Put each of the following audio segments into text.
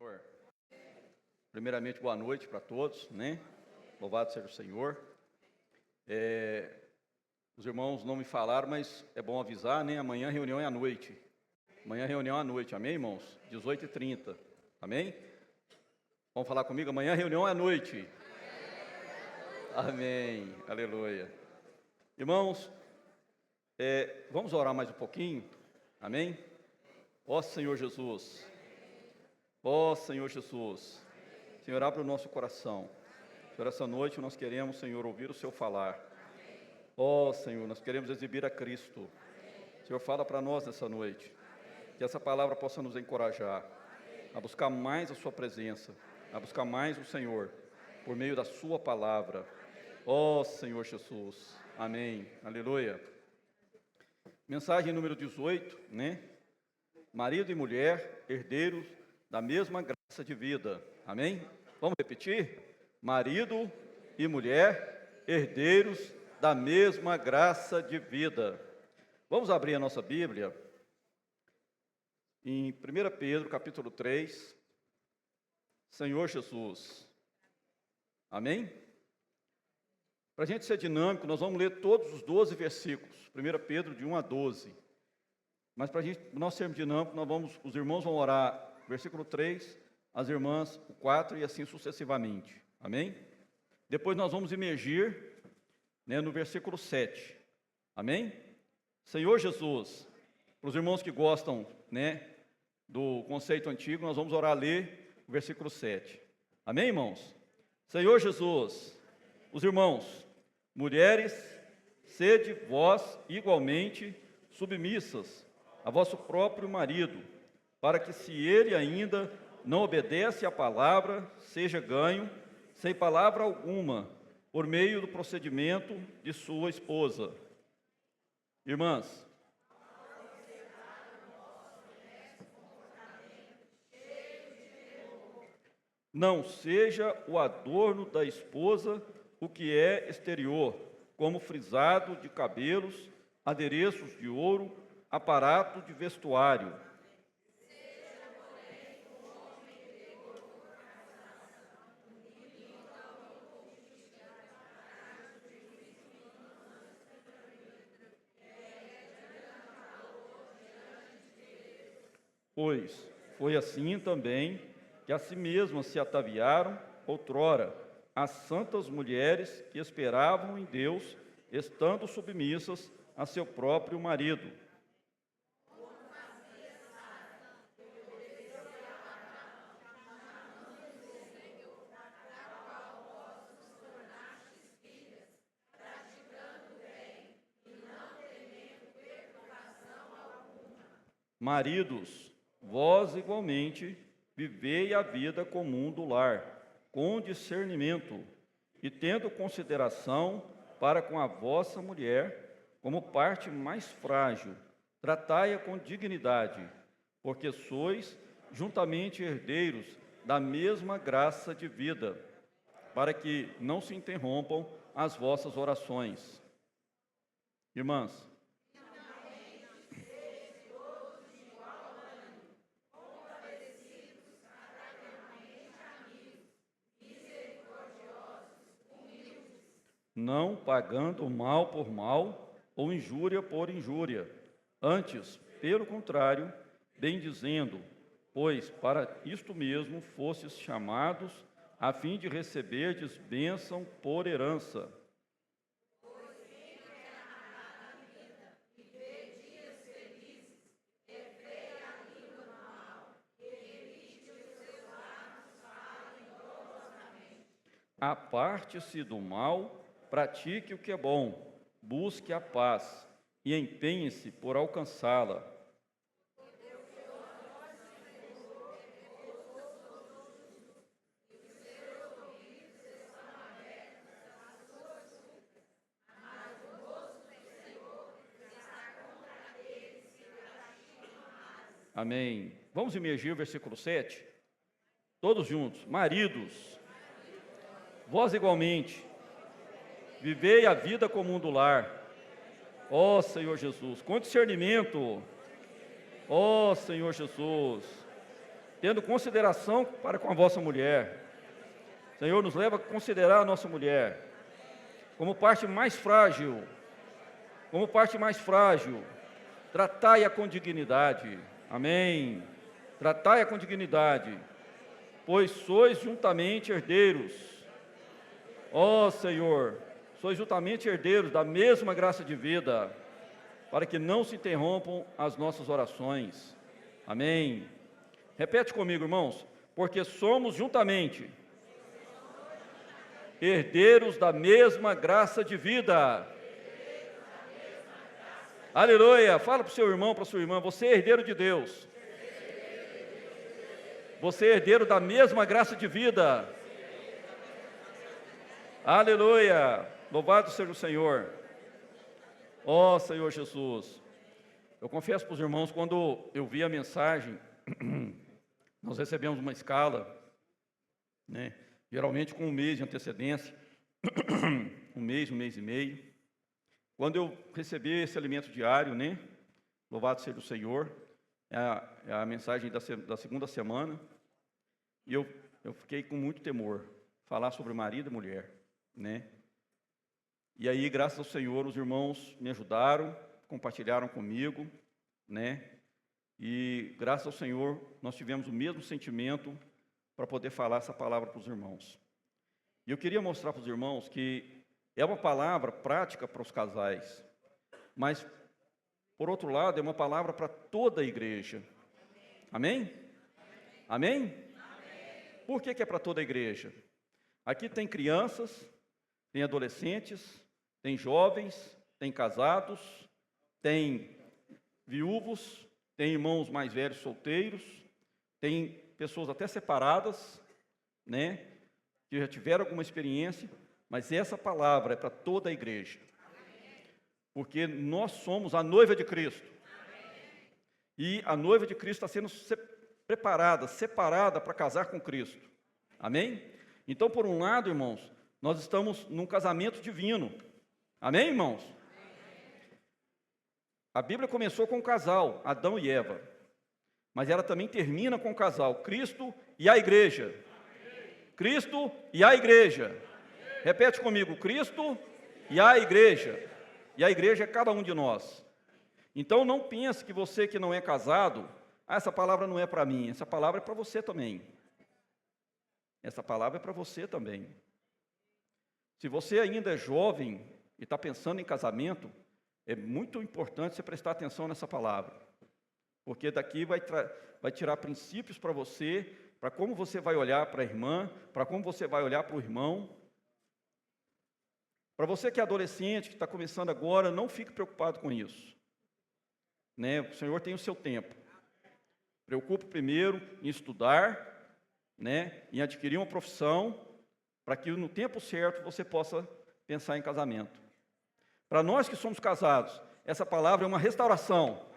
Senhor. Primeiramente, boa noite para todos, né? Louvado seja o Senhor. Os irmãos não me falaram, mas é bom avisar, né? Amanhã a reunião é à noite. Amanhã a reunião é à noite, amém, irmãos? 18h30, amém? Vamos falar comigo? Amanhã a reunião é à noite. Amém, aleluia. Irmãos, vamos orar mais um pouquinho, amém? Ó Senhor Jesus, ó Senhor Jesus, Senhor, abre o nosso coração. Senhor, essa noite nós queremos, Senhor, ouvir o Seu falar. Ó Senhor, nós queremos exibir a Cristo. Senhor, fala para nós nessa noite, que essa palavra possa nos encorajar a buscar mais a Sua presença, a buscar mais o Senhor, por meio da Sua palavra. Ó Senhor Jesus, amém, aleluia. Mensagem número 18, né? Marido e mulher, herdeiros da mesma graça de vida, amém? Vamos repetir? Marido e mulher, herdeiros da mesma graça de vida. Vamos abrir a nossa Bíblia em 1 Pedro, capítulo 3, Senhor Jesus, amém? Para a gente ser dinâmico, nós vamos ler todos os 12 versículos, 1 Pedro de 1 a 12. Mas para nós sermos dinâmicos, os irmãos vão orar versículo 3, as irmãs o 4 e assim sucessivamente, amém? Depois nós vamos imergir, né, no versículo 7, amém? Senhor Jesus, para os irmãos que gostam, né, do conceito antigo, nós vamos orar, ler o versículo 7, amém, irmãos? Senhor Jesus, os irmãos, mulheres, sede vós igualmente submissas a vosso próprio marido, para que, se ele ainda não obedece à palavra, seja ganho, sem palavra alguma, por meio do procedimento de sua esposa. Irmãs, não seja o adorno da esposa o que é exterior, como frisado de cabelos, adereços de ouro, aparato de vestuário. Pois foi assim também que a si mesmas se ataviaram outrora as santas mulheres que esperavam em Deus, estando submissas a seu próprio marido. Maridos, vós igualmente vivei a vida comum do lar, com discernimento, e tendo consideração para com a vossa mulher, como parte mais frágil, tratai-a com dignidade, porque sois juntamente herdeiros da mesma graça de vida, para que não se interrompam as vossas orações. Irmãs, não pagando mal por mal ou injúria por injúria, antes, pelo contrário, bendizendo, pois para isto mesmo fostes chamados, a fim de receberdes bênção por herança. Aparte-se do mal, pratique o que é bom, busque a paz e empenhe-se por alcançá-la. Amém. Vamos imergir o versículo 7? Todos juntos. Maridos, vós igualmente, vivei a vida comum do lar, ó Senhor Jesus, com discernimento, ó Senhor Jesus, tendo consideração para com a vossa mulher. Senhor, nos leva a considerar a nossa mulher como parte mais frágil, tratai-a com dignidade, amém, tratai-a com dignidade, pois sois juntamente herdeiros, ó Senhor, sois juntamente herdeiros da mesma graça de vida, para que não se interrompam as nossas orações, amém. Repete comigo, irmãos, porque somos juntamente herdeiros da mesma graça de vida. Aleluia. Fala para o seu irmão, para a sua irmã, você é herdeiro de Deus. Você é herdeiro da mesma graça de vida. Aleluia. Louvado seja o Senhor. Ó Senhor Jesus. Eu confesso para os irmãos, quando eu vi a mensagem, nós recebemos uma escala, né? Geralmente com um mês de antecedência, um mês e meio. Quando eu recebi esse alimento diário, né? Louvado seja o Senhor, é a mensagem da segunda semana, e eu fiquei com muito temor, falar sobre marido e mulher, né? E aí, graças ao Senhor, os irmãos me ajudaram, compartilharam comigo, né? E graças ao Senhor, nós tivemos o mesmo sentimento para poder falar essa palavra para os irmãos. E eu queria mostrar para os irmãos que é uma palavra prática para os casais, mas, por outro lado, é uma palavra para toda a igreja. Amém? Amém? Por que é para toda a igreja? Aqui tem crianças, tem adolescentes, tem jovens, tem casados, tem viúvos, tem irmãos mais velhos solteiros, tem pessoas até separadas, né, que já tiveram alguma experiência, mas essa palavra é para toda a igreja, porque nós somos a noiva de Cristo, e a noiva de Cristo está sendo preparada, separada para casar com Cristo, amém? Então, por um lado, irmãos, nós estamos num casamento divino, amém, irmãos? A Bíblia começou com um casal, Adão e Eva, mas ela também termina com o casal, Cristo e a igreja. Cristo e a igreja. Repete comigo, Cristo e a igreja. E a igreja é cada um de nós. Então não pense que você que não é casado, essa palavra não é para mim, essa palavra é para você também. Essa palavra é para você também. Se você ainda é jovem e está pensando em casamento, é muito importante você prestar atenção nessa palavra, porque daqui vai tirar princípios para você, para como você vai olhar para a irmã, para como você vai olhar para o irmão. Para você que é adolescente, que está começando agora, não fique preocupado com isso, né? O Senhor tem o seu tempo. Preocupe primeiro em estudar, né? Em adquirir uma profissão, para que no tempo certo você possa pensar em casamento. Para nós que somos casados, essa palavra é uma restauração.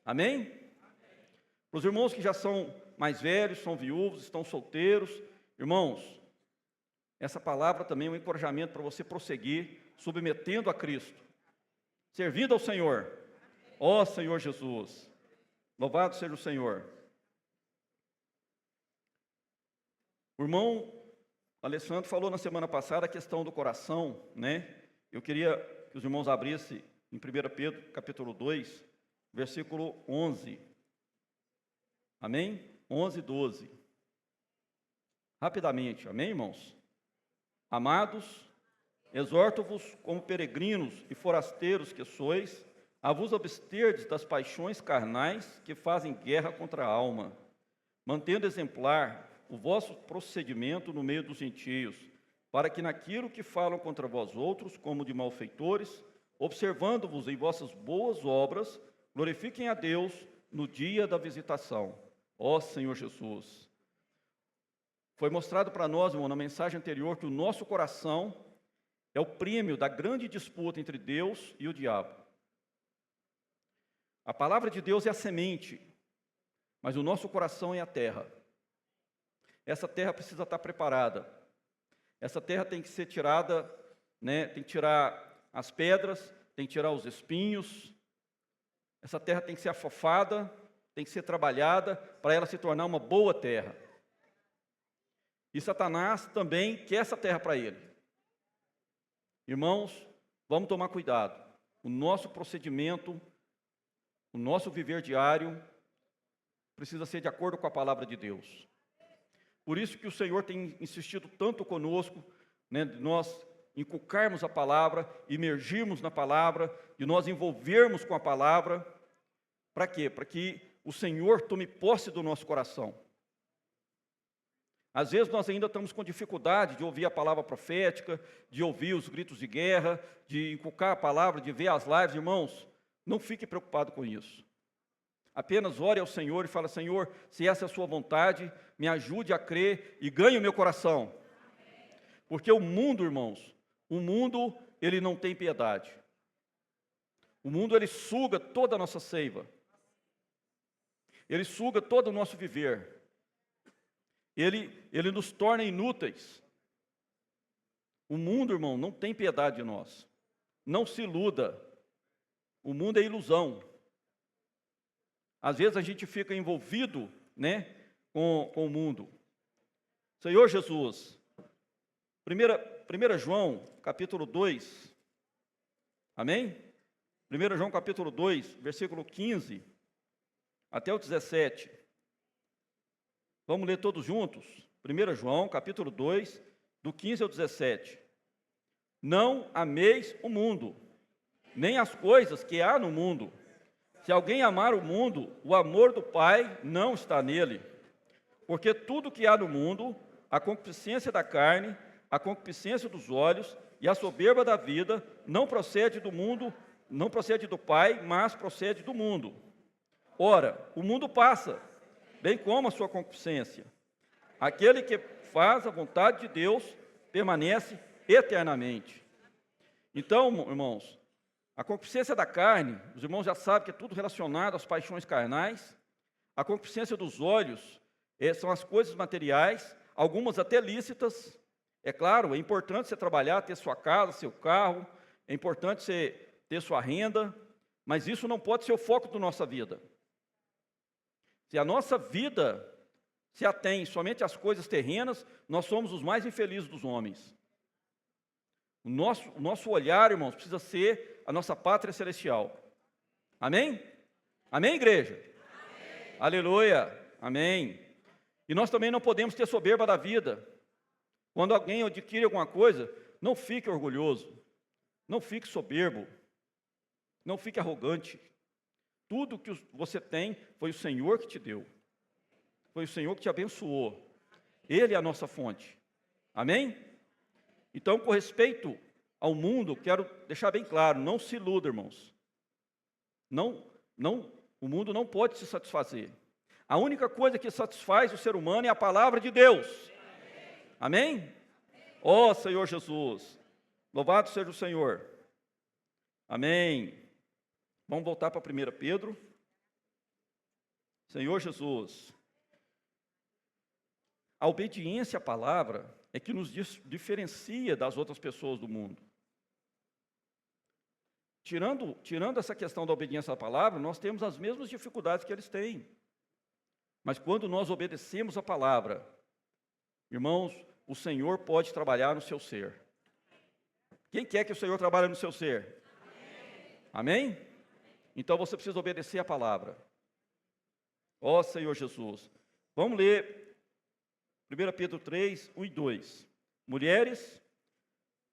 Amém? Para os irmãos que já são mais velhos, são viúvos, estão solteiros, irmãos, essa palavra também é um encorajamento para você prosseguir, submetendo a Cristo, servindo ao Senhor. Ó Senhor Jesus, louvado seja o Senhor. O irmão Alessandro falou na semana passada a questão do coração, né? Eu queria que os irmãos abrissem em 1 Pedro, capítulo 2, versículo 11. Amém? 11 e 12. Rapidamente, amém, irmãos? Amados, exorto-vos como peregrinos e forasteiros que sois, a vos absterdes das paixões carnais que fazem guerra contra a alma, mantendo exemplar o vosso procedimento no meio dos gentios, para que naquilo que falam contra vós outros, como de malfeitores, observando-vos em vossas boas obras, glorifiquem a Deus no dia da visitação. Ó Senhor Jesus! Foi mostrado para nós, irmão, na mensagem anterior, que o nosso coração é o prêmio da grande disputa entre Deus e o diabo. A palavra de Deus é a semente, mas o nosso coração é a terra. Essa terra precisa estar preparada. Essa terra tem que ser tirada, né? Tem que tirar as pedras, tem que tirar os espinhos. Essa terra tem que ser afofada, tem que ser trabalhada para ela se tornar uma boa terra. E Satanás também quer essa terra para ele. Irmãos, vamos tomar cuidado. O nosso procedimento, o nosso viver diário, precisa ser de acordo com a palavra de Deus. Por isso que o Senhor tem insistido tanto conosco, né, de nós inculcarmos a palavra, imergirmos na palavra, de nós envolvermos com a palavra. Para quê? Para que o Senhor tome posse do nosso coração. Às vezes nós ainda estamos com dificuldade de ouvir a palavra profética, de ouvir os gritos de guerra, de inculcar a palavra, de ver as lives. Irmãos, não fique preocupado com isso. Apenas ore ao Senhor e fale: Senhor, se essa é a sua vontade, me ajude a crer e ganhe o meu coração. Porque o mundo, irmãos, o mundo, ele não tem piedade. O mundo, ele suga toda a nossa seiva. Ele suga todo o nosso viver. Ele nos torna inúteis. O mundo, irmão, não tem piedade de nós. Não se iluda. O mundo é ilusão. Às vezes a gente fica envolvido, né, com o mundo. Senhor Jesus, 1 João, capítulo 2, amém? 1 João, capítulo 2, versículo 15 até o 17. Vamos ler todos juntos? 1 João, capítulo 2, do 15 ao 17. Não ameis o mundo, nem as coisas que há no mundo. Se alguém amar o mundo, o amor do Pai não está nele. Porque tudo que há no mundo, a concupiscência da carne, a concupiscência dos olhos e a soberba da vida, não procede do mundo, não procede do Pai, mas procede do mundo. Ora, o mundo passa, bem como a sua concupiscência. Aquele que faz a vontade de Deus permanece eternamente. Então, irmãos, a concupiscência da carne, os irmãos já sabem que é tudo relacionado às paixões carnais. A concupiscência dos olhos são as coisas materiais, algumas até lícitas. É claro, é importante você trabalhar, ter sua casa, seu carro, é importante você ter sua renda, mas isso não pode ser o foco da nossa vida. Se a nossa vida se atém somente às coisas terrenas, nós somos os mais infelizes dos homens. O nosso olhar, irmãos, precisa ser a nossa pátria celestial. Amém? Amém, igreja? Amém. Aleluia. Amém. E nós também não podemos ter soberba da vida. Quando alguém adquire alguma coisa, não fique orgulhoso, não fique soberbo, não fique arrogante. Tudo que você tem foi o Senhor que te deu. Foi o Senhor que te abençoou. Ele é a nossa fonte. Amém? Então, com respeito ao mundo, quero deixar bem claro, não se iluda, irmãos. O mundo não pode se satisfazer. A única coisa que satisfaz o ser humano é a palavra de Deus. Amém? Ó Senhor Jesus, louvado seja o Senhor. Amém. Vamos voltar para 1 Pedro. Senhor Jesus, a obediência à palavra é que nos diferencia das outras pessoas do mundo. Tirando essa questão da obediência à palavra, nós temos as mesmas dificuldades que eles têm. Mas quando nós obedecemos a palavra, irmãos, o Senhor pode trabalhar no seu ser. Quem quer que o Senhor trabalhe no seu ser? Amém? Amém? Então você precisa obedecer a palavra. Ó Senhor Jesus. Vamos ler 1 Pedro 3, 1 e 2. Mulheres,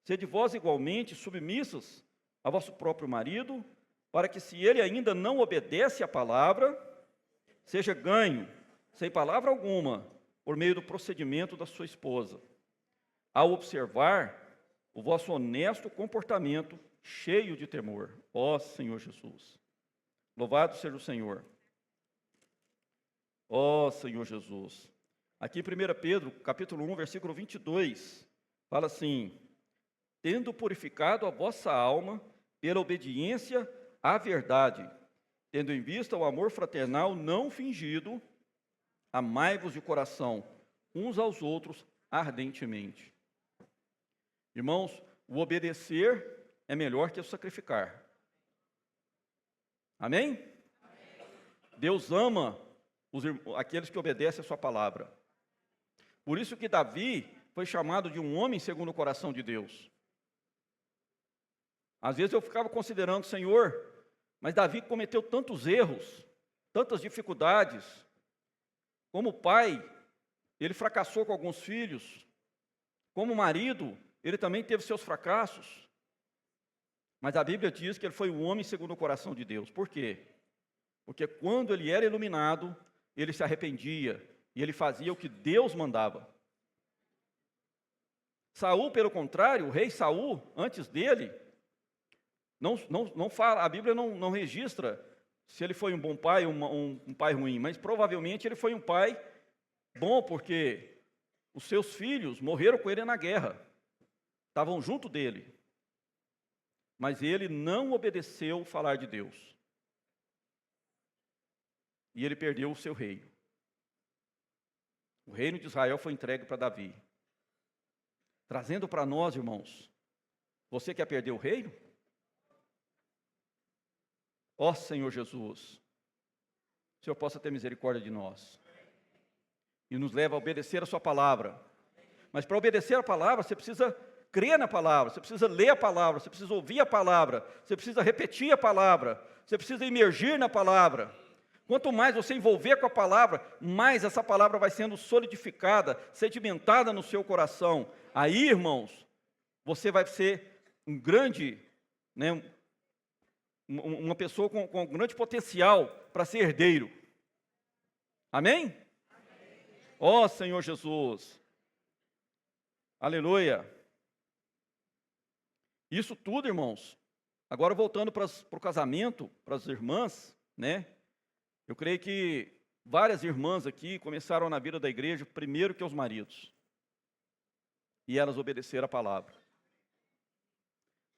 sede vós igualmente submissas a vosso próprio marido, para que, se ele ainda não obedece à palavra, seja ganho, sem palavra alguma, por meio do procedimento da sua esposa, ao observar o vosso honesto comportamento cheio de temor. Ó Senhor Jesus. Louvado seja o Senhor. Ó Senhor Jesus. Aqui em 1 Pedro, capítulo 1, versículo 22, fala assim: tendo purificado a vossa alma pela obediência à verdade, tendo em vista o amor fraternal não fingido, amai-vos de coração uns aos outros ardentemente. Irmãos, o obedecer é melhor que o sacrificar. Amém? Amém? Deus ama aqueles que obedecem a sua palavra. Por isso que Davi foi chamado de um homem segundo o coração de Deus. Às vezes eu ficava considerando, Senhor, mas Davi cometeu tantos erros, tantas dificuldades. Como pai, ele fracassou com alguns filhos. Como marido, ele também teve seus fracassos. Mas a Bíblia diz que ele foi um homem segundo o coração de Deus. Por quê? Porque quando ele era iluminado, ele se arrependia e ele fazia o que Deus mandava. Saul, pelo contrário, o rei Saul, antes dele, não fala, a Bíblia não registra se ele foi um bom pai ou um pai ruim, mas provavelmente ele foi um pai bom, porque os seus filhos morreram com ele na guerra, estavam junto dele, mas ele não obedeceu o falar de Deus, e ele perdeu o seu reino. O reino de Israel foi entregue para Davi, trazendo para nós, irmãos, você quer perder o reino? Ó Senhor Jesus, o Senhor possa ter misericórdia de nós e nos leva a obedecer a sua palavra. Mas para obedecer a palavra, você precisa crer na palavra, você precisa ler a palavra, você precisa ouvir a palavra, você precisa repetir a palavra, você precisa imergir na palavra. Quanto mais você envolver com a palavra, mais essa palavra vai sendo solidificada, sedimentada no seu coração. Aí, irmãos, você vai ser um grande, uma pessoa com grande potencial para ser herdeiro. Amém? Ó Senhor Jesus. Aleluia. Isso tudo, irmãos. Agora voltando para o casamento, para as irmãs, eu creio que várias irmãs aqui começaram na vida da igreja primeiro que os maridos. E elas obedeceram a palavra.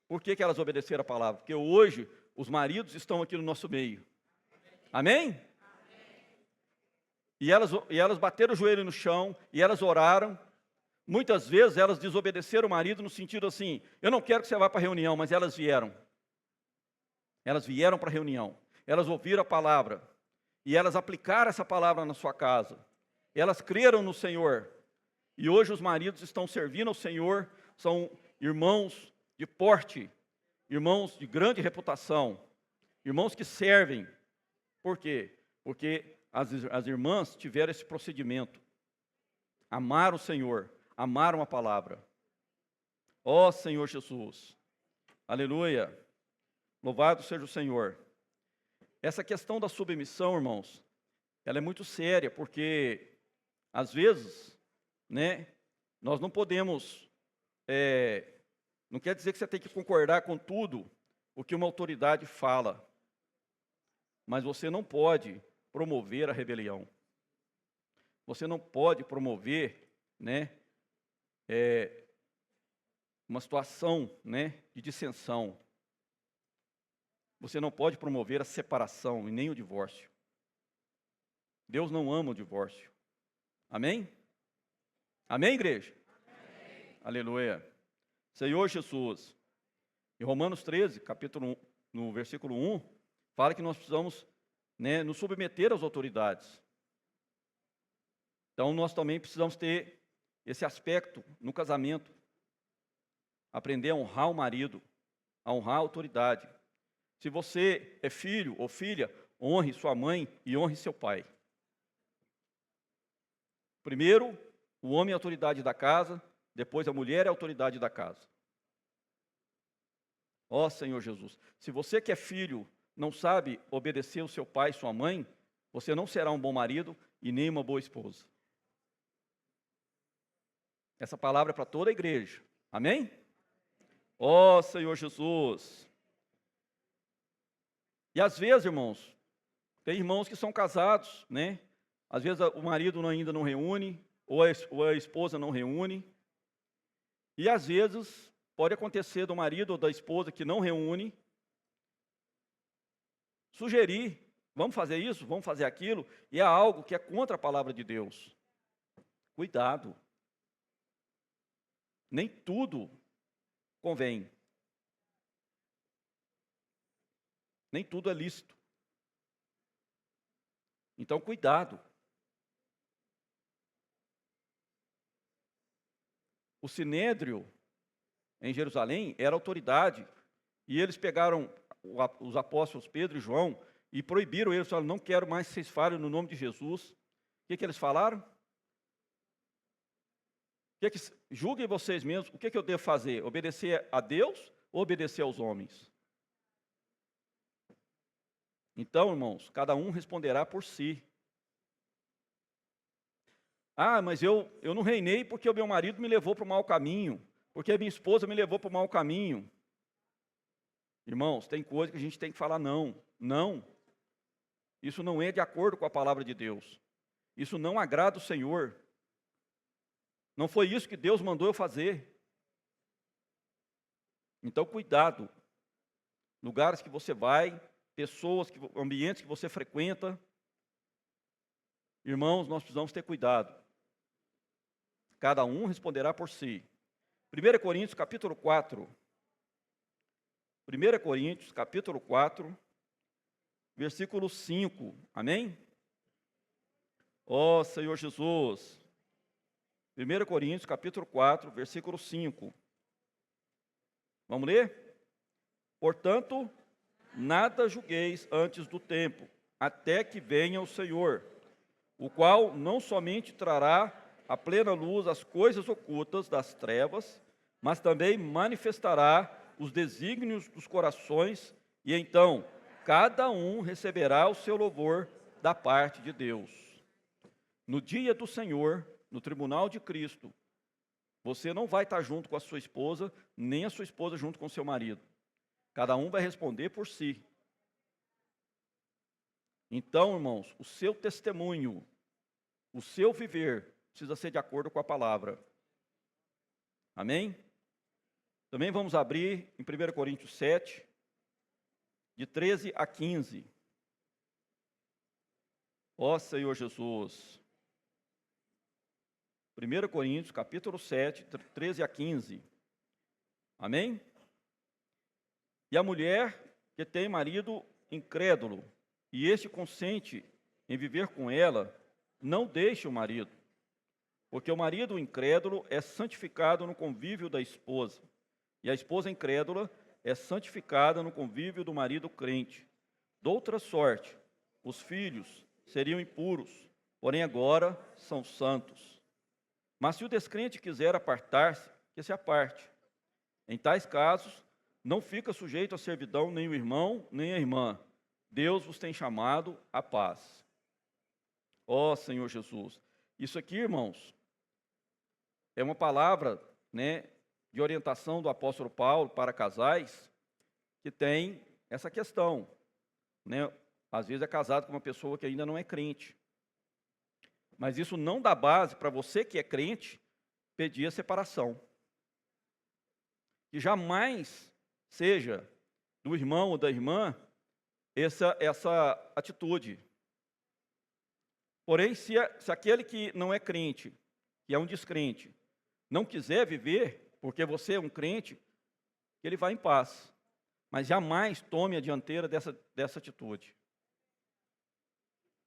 Por que elas obedeceram a palavra? Porque hoje os maridos estão aqui no nosso meio. Amém? E elas bateram o joelho no chão, e elas oraram. Muitas vezes elas desobedeceram o marido no sentido assim, eu não quero que você vá para a reunião, mas elas vieram. Elas vieram para a reunião. Elas ouviram a palavra. E elas aplicaram essa palavra na sua casa. Elas creram no Senhor. E hoje os maridos estão servindo ao Senhor, são irmãos de porte, irmãos de grande reputação, irmãos que servem. Por quê? Porque as irmãs tiveram esse procedimento. Amaram o Senhor, amaram a palavra. Ó Senhor Jesus, aleluia, louvado seja o Senhor. Essa questão da submissão, irmãos, ela é muito séria, porque às vezes, nós não podemos, não quer dizer que você tem que concordar com tudo o que uma autoridade fala, mas você não pode promover a rebelião. Você não pode promover, uma situação, de dissensão. Você não pode promover a separação e nem o divórcio. Deus não ama o divórcio. Amém? Amém, igreja? Amém. Aleluia. Senhor Jesus, em Romanos 13, capítulo 1, no versículo 1, fala que nós precisamos, nos submeter às autoridades. Então, nós também precisamos ter esse aspecto no casamento. Aprender a honrar o marido, a honrar a autoridade. Se você é filho ou filha, honre sua mãe e honre seu pai. Primeiro, o homem é a autoridade da casa, depois a mulher é a autoridade da casa. Ó Senhor Jesus, se você que é filho não sabe obedecer o seu pai e sua mãe, você não será um bom marido e nem uma boa esposa. Essa palavra é para toda a igreja. Amém? Ó Senhor Jesus. E às vezes, irmãos, tem irmãos que são casados, Às vezes o marido ainda não reúne, ou a esposa não reúne. E às vezes pode acontecer do marido ou da esposa que não reúne, sugerir, vamos fazer isso, vamos fazer aquilo, e é algo que é contra a palavra de Deus. Cuidado. Nem tudo convém. Nem tudo é lícito. Então, cuidado. O Sinédrio, em Jerusalém, era autoridade. E eles pegaram os apóstolos Pedro e João e proibiram eles. Falaram, não quero mais que vocês falem no nome de Jesus. O que eles falaram? Julguem vocês mesmos, o que eu devo fazer? Obedecer a Deus ou obedecer aos homens? Então, irmãos, cada um responderá por si. Ah, mas eu não reinei porque o meu marido me levou para o mau caminho, porque a minha esposa me levou para o mau caminho. Irmãos, tem coisa que a gente tem que falar não. Não. Isso não é de acordo com a palavra de Deus. Isso não agrada o Senhor. Não foi isso que Deus mandou eu fazer. Então, cuidado. Lugares que você vai, pessoas, ambientes que você frequenta. Irmãos, nós precisamos ter cuidado. Cada um responderá por si. 1 Coríntios, capítulo 4. 1 Coríntios, capítulo 4, versículo 5. Amém? Ó Senhor Jesus. 1 Coríntios, capítulo 4, versículo 5. Vamos ler? Portanto, nada julgueis antes do tempo, até que venha o Senhor, o qual não somente trará à plena luz as coisas ocultas das trevas, mas também manifestará os desígnios dos corações, e então cada um receberá o seu louvor da parte de Deus. No dia do Senhor, no tribunal de Cristo, você não vai estar junto com a sua esposa, nem a sua esposa junto com o seu marido. Cada um vai responder por si. Então, irmãos, o seu testemunho, o seu viver, precisa ser de acordo com a palavra. Amém? Também vamos abrir em 1 Coríntios 7, de 13 a 15. Ó Senhor Jesus. 1 Coríntios, capítulo 7, 13 a 15. Amém? E a mulher que tem marido incrédulo, e este consente em viver com ela, não deixe o marido, porque o marido incrédulo é santificado no convívio da esposa, e a esposa incrédula é santificada no convívio do marido crente. De outra sorte, os filhos seriam impuros, porém agora são santos. Mas se o descrente quiser apartar-se, que se aparte. Em tais casos, não fica sujeito à servidão nem o irmão, nem a irmã. Deus vos tem chamado à paz. Ó Senhor Jesus. Isso aqui, irmãos, é uma palavra, de orientação do apóstolo Paulo para casais que tem essa questão, Às vezes é casado com uma pessoa que ainda não é crente. Mas isso não dá base para você que é crente pedir a separação. Que jamais seja do irmão ou da irmã essa atitude. Porém, se aquele que não é crente, que é um descrente, não quiser viver, porque você é um crente, ele vai em paz. Mas jamais tome a dianteira dessa atitude.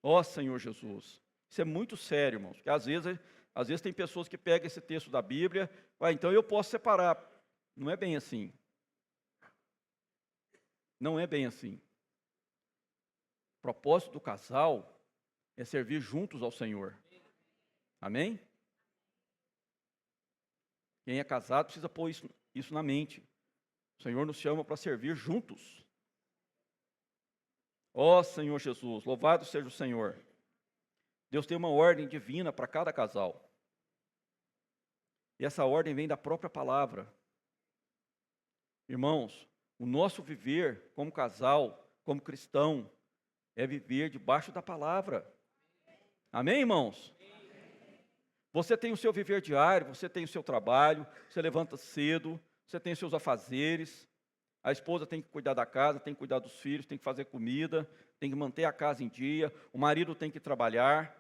Ó Senhor Jesus. Isso é muito sério, irmãos. Porque às vezes tem pessoas que pegam esse texto da Bíblia, então eu posso separar. Não é bem assim. Não é bem assim. O propósito do casal é servir juntos ao Senhor. Amém? Quem é casado precisa pôr isso na mente. O Senhor nos chama para servir juntos. Ó Senhor Jesus, louvado seja o Senhor. Deus tem uma ordem divina para cada casal. E essa ordem vem da própria palavra. Irmãos, o nosso viver como casal, como cristão, é viver debaixo da palavra. Amém, irmãos? Você tem o seu viver diário, você tem o seu trabalho, você levanta cedo, você tem os seus afazeres. A esposa tem que cuidar da casa, tem que cuidar dos filhos, tem que fazer comida, tem que manter a casa em dia. O marido tem que trabalhar,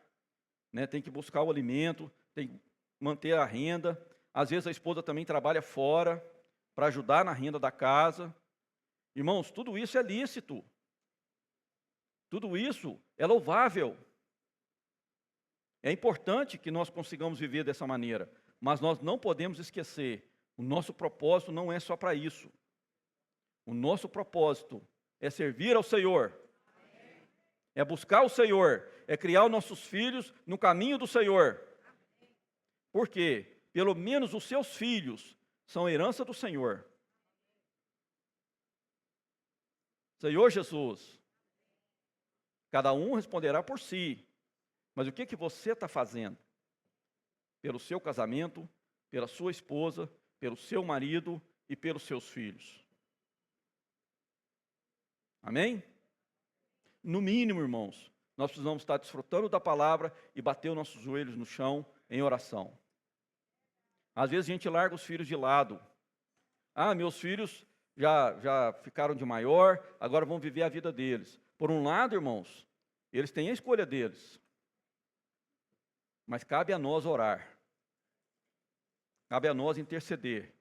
tem que buscar o alimento, tem que manter a renda. Às vezes a esposa também trabalha fora para ajudar na renda da casa. Irmãos, tudo isso é lícito. Tudo isso é louvável. É importante que nós consigamos viver dessa maneira, mas nós não podemos esquecer, o nosso propósito não é só para isso. O nosso propósito é servir ao Senhor, é buscar o Senhor, é criar os nossos filhos no caminho do Senhor. Por quê? Pelo menos os seus filhos são herança do Senhor. Senhor Jesus, cada um responderá por si, mas o que você está fazendo? Pelo seu casamento, pela sua esposa, pelo seu marido e pelos seus filhos. Amém? No mínimo, irmãos, nós precisamos estar desfrutando da palavra e bater os nossos joelhos no chão em oração. Às vezes a gente larga os filhos de lado. Ah, meus filhos já ficaram de maior, agora vão viver a vida deles. Por um lado, irmãos, eles têm a escolha deles. Mas cabe a nós orar. Cabe a nós interceder.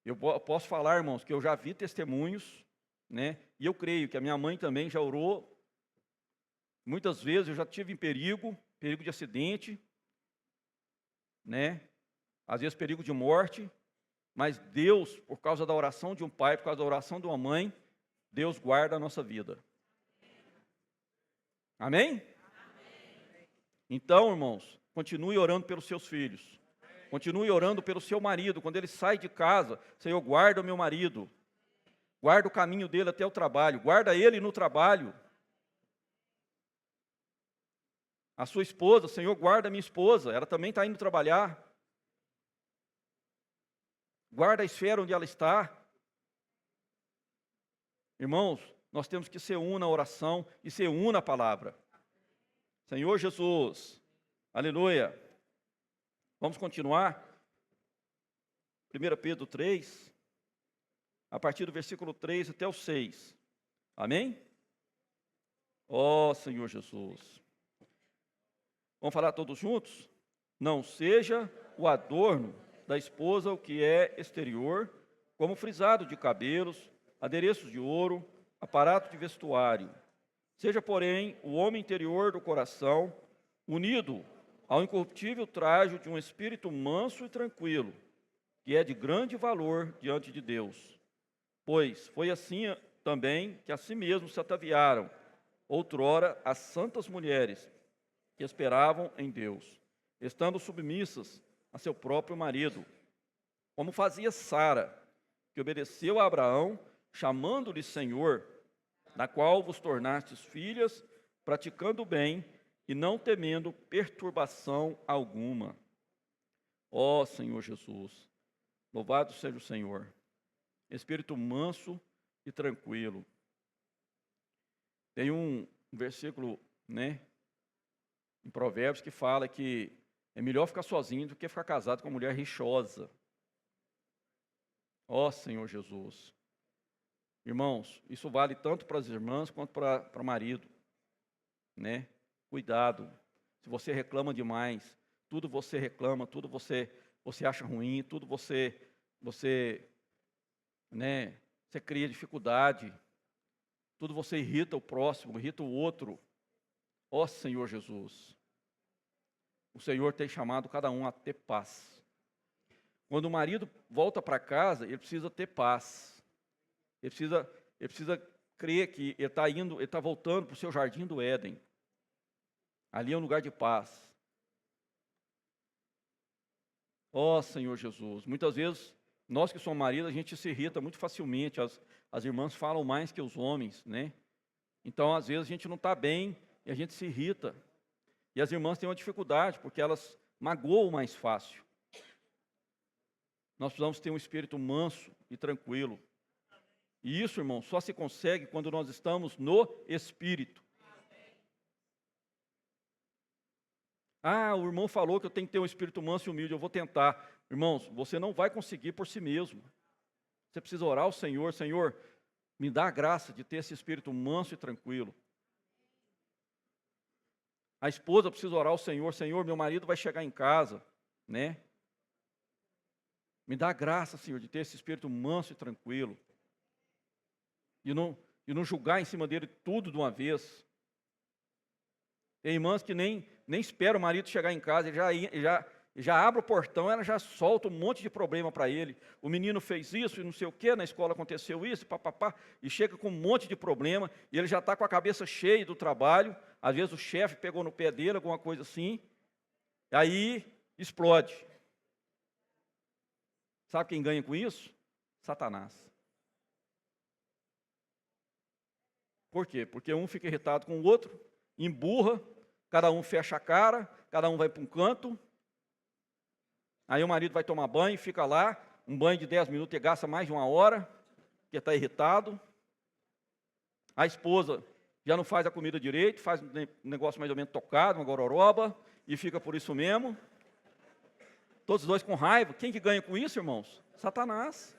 Eu posso falar, irmãos, que eu já vi testemunhos, né? E eu creio que a minha mãe também já orou. Muitas vezes eu já tive em perigo de acidente, né? Às vezes perigo de morte, mas Deus, por causa da oração de um pai, por causa da oração de uma mãe, Deus guarda a nossa vida. Amém? Então, irmãos, continue orando pelos seus filhos. Continue orando pelo seu marido. Quando ele sai de casa, Senhor, guarda o meu marido. Guarda o caminho dele até o trabalho. Guarda ele no trabalho. A sua esposa, Senhor, guarda a minha esposa. Ela também está indo trabalhar. Guarda a esfera onde ela está. Irmãos, nós temos que ser um na oração e ser um na palavra. Senhor Jesus, aleluia. Vamos continuar? 1 Pedro 3, a partir do versículo 3 até o 6. Amém? Ó Senhor Jesus. Vamos falar todos juntos? Não seja o adorno da esposa o que é exterior, como frisado de cabelos, adereços de ouro, aparato de vestuário. Seja, porém, o homem interior do coração, unido ao incorruptível trajo de um espírito manso e tranquilo, que é de grande valor diante de Deus. Pois foi assim também que a si mesmos se ataviaram, outrora, as santas mulheres que esperavam em Deus, estando submissas a seu próprio marido, como fazia Sara, que obedeceu a Abraão, chamando-lhe Senhor, da qual vos tornastes filhas, praticando o bem e não temendo perturbação alguma. Ó Senhor Jesus, louvado seja o Senhor, espírito manso e tranquilo. Tem um versículo, né, em Provérbios que fala que é melhor ficar sozinho do que ficar casado com uma mulher rixosa. Ó Senhor Jesus. Irmãos, isso vale tanto para as irmãs quanto para o marido, né? Cuidado. Se você reclama demais, tudo você reclama, tudo você acha ruim, tudo você cria dificuldade, tudo você irrita o próximo, irrita o outro. Ó Senhor Jesus, o Senhor tem chamado cada um a ter paz. Quando o marido volta para casa, ele precisa ter paz. Ele precisa crer que ele está voltando para o seu jardim do Éden. Ali é um lugar de paz. Ó Senhor Jesus, muitas vezes, nós que somos maridos, a gente se irrita muito facilmente. As irmãs falam mais que os homens, né? Então, às vezes, a gente não está bem e a gente se irrita. E as irmãs têm uma dificuldade, porque elas magoam mais fácil. Nós precisamos ter um espírito manso e tranquilo. E isso, irmão, só se consegue quando nós estamos no Espírito. Ah, o irmão falou que eu tenho que ter um espírito manso e humilde, eu vou tentar. Irmãos, você não vai conseguir por si mesmo. Você precisa orar ao Senhor. Senhor, me dá a graça de ter esse espírito manso e tranquilo. A esposa precisa orar ao Senhor. Senhor, meu marido vai chegar em casa, né? Me dá a graça, Senhor, de ter esse espírito manso e tranquilo. E não julgar em cima dele tudo de uma vez. Tem irmãs que nem espera o marido chegar em casa, ele já abre o portão, ela já solta um monte de problema para ele. O menino fez isso e não sei o quê, na escola aconteceu isso, papapá, e chega com um monte de problema, e ele já está com a cabeça cheia do trabalho, às vezes o chefe pegou no pé dele, alguma coisa assim, aí explode. Sabe quem ganha com isso? Satanás. Por quê? Porque um fica irritado com o outro, emburra, cada um fecha a cara, cada um vai para um canto. Aí o marido vai tomar banho, fica lá, um banho de 10 minutos e gasta mais de 1 hora, porque está irritado. A esposa já não faz a comida direito, faz um negócio mais ou menos tocado, uma gororoba, e fica por isso mesmo. Todos os dois com raiva. Quem que ganha com isso, irmãos? Satanás.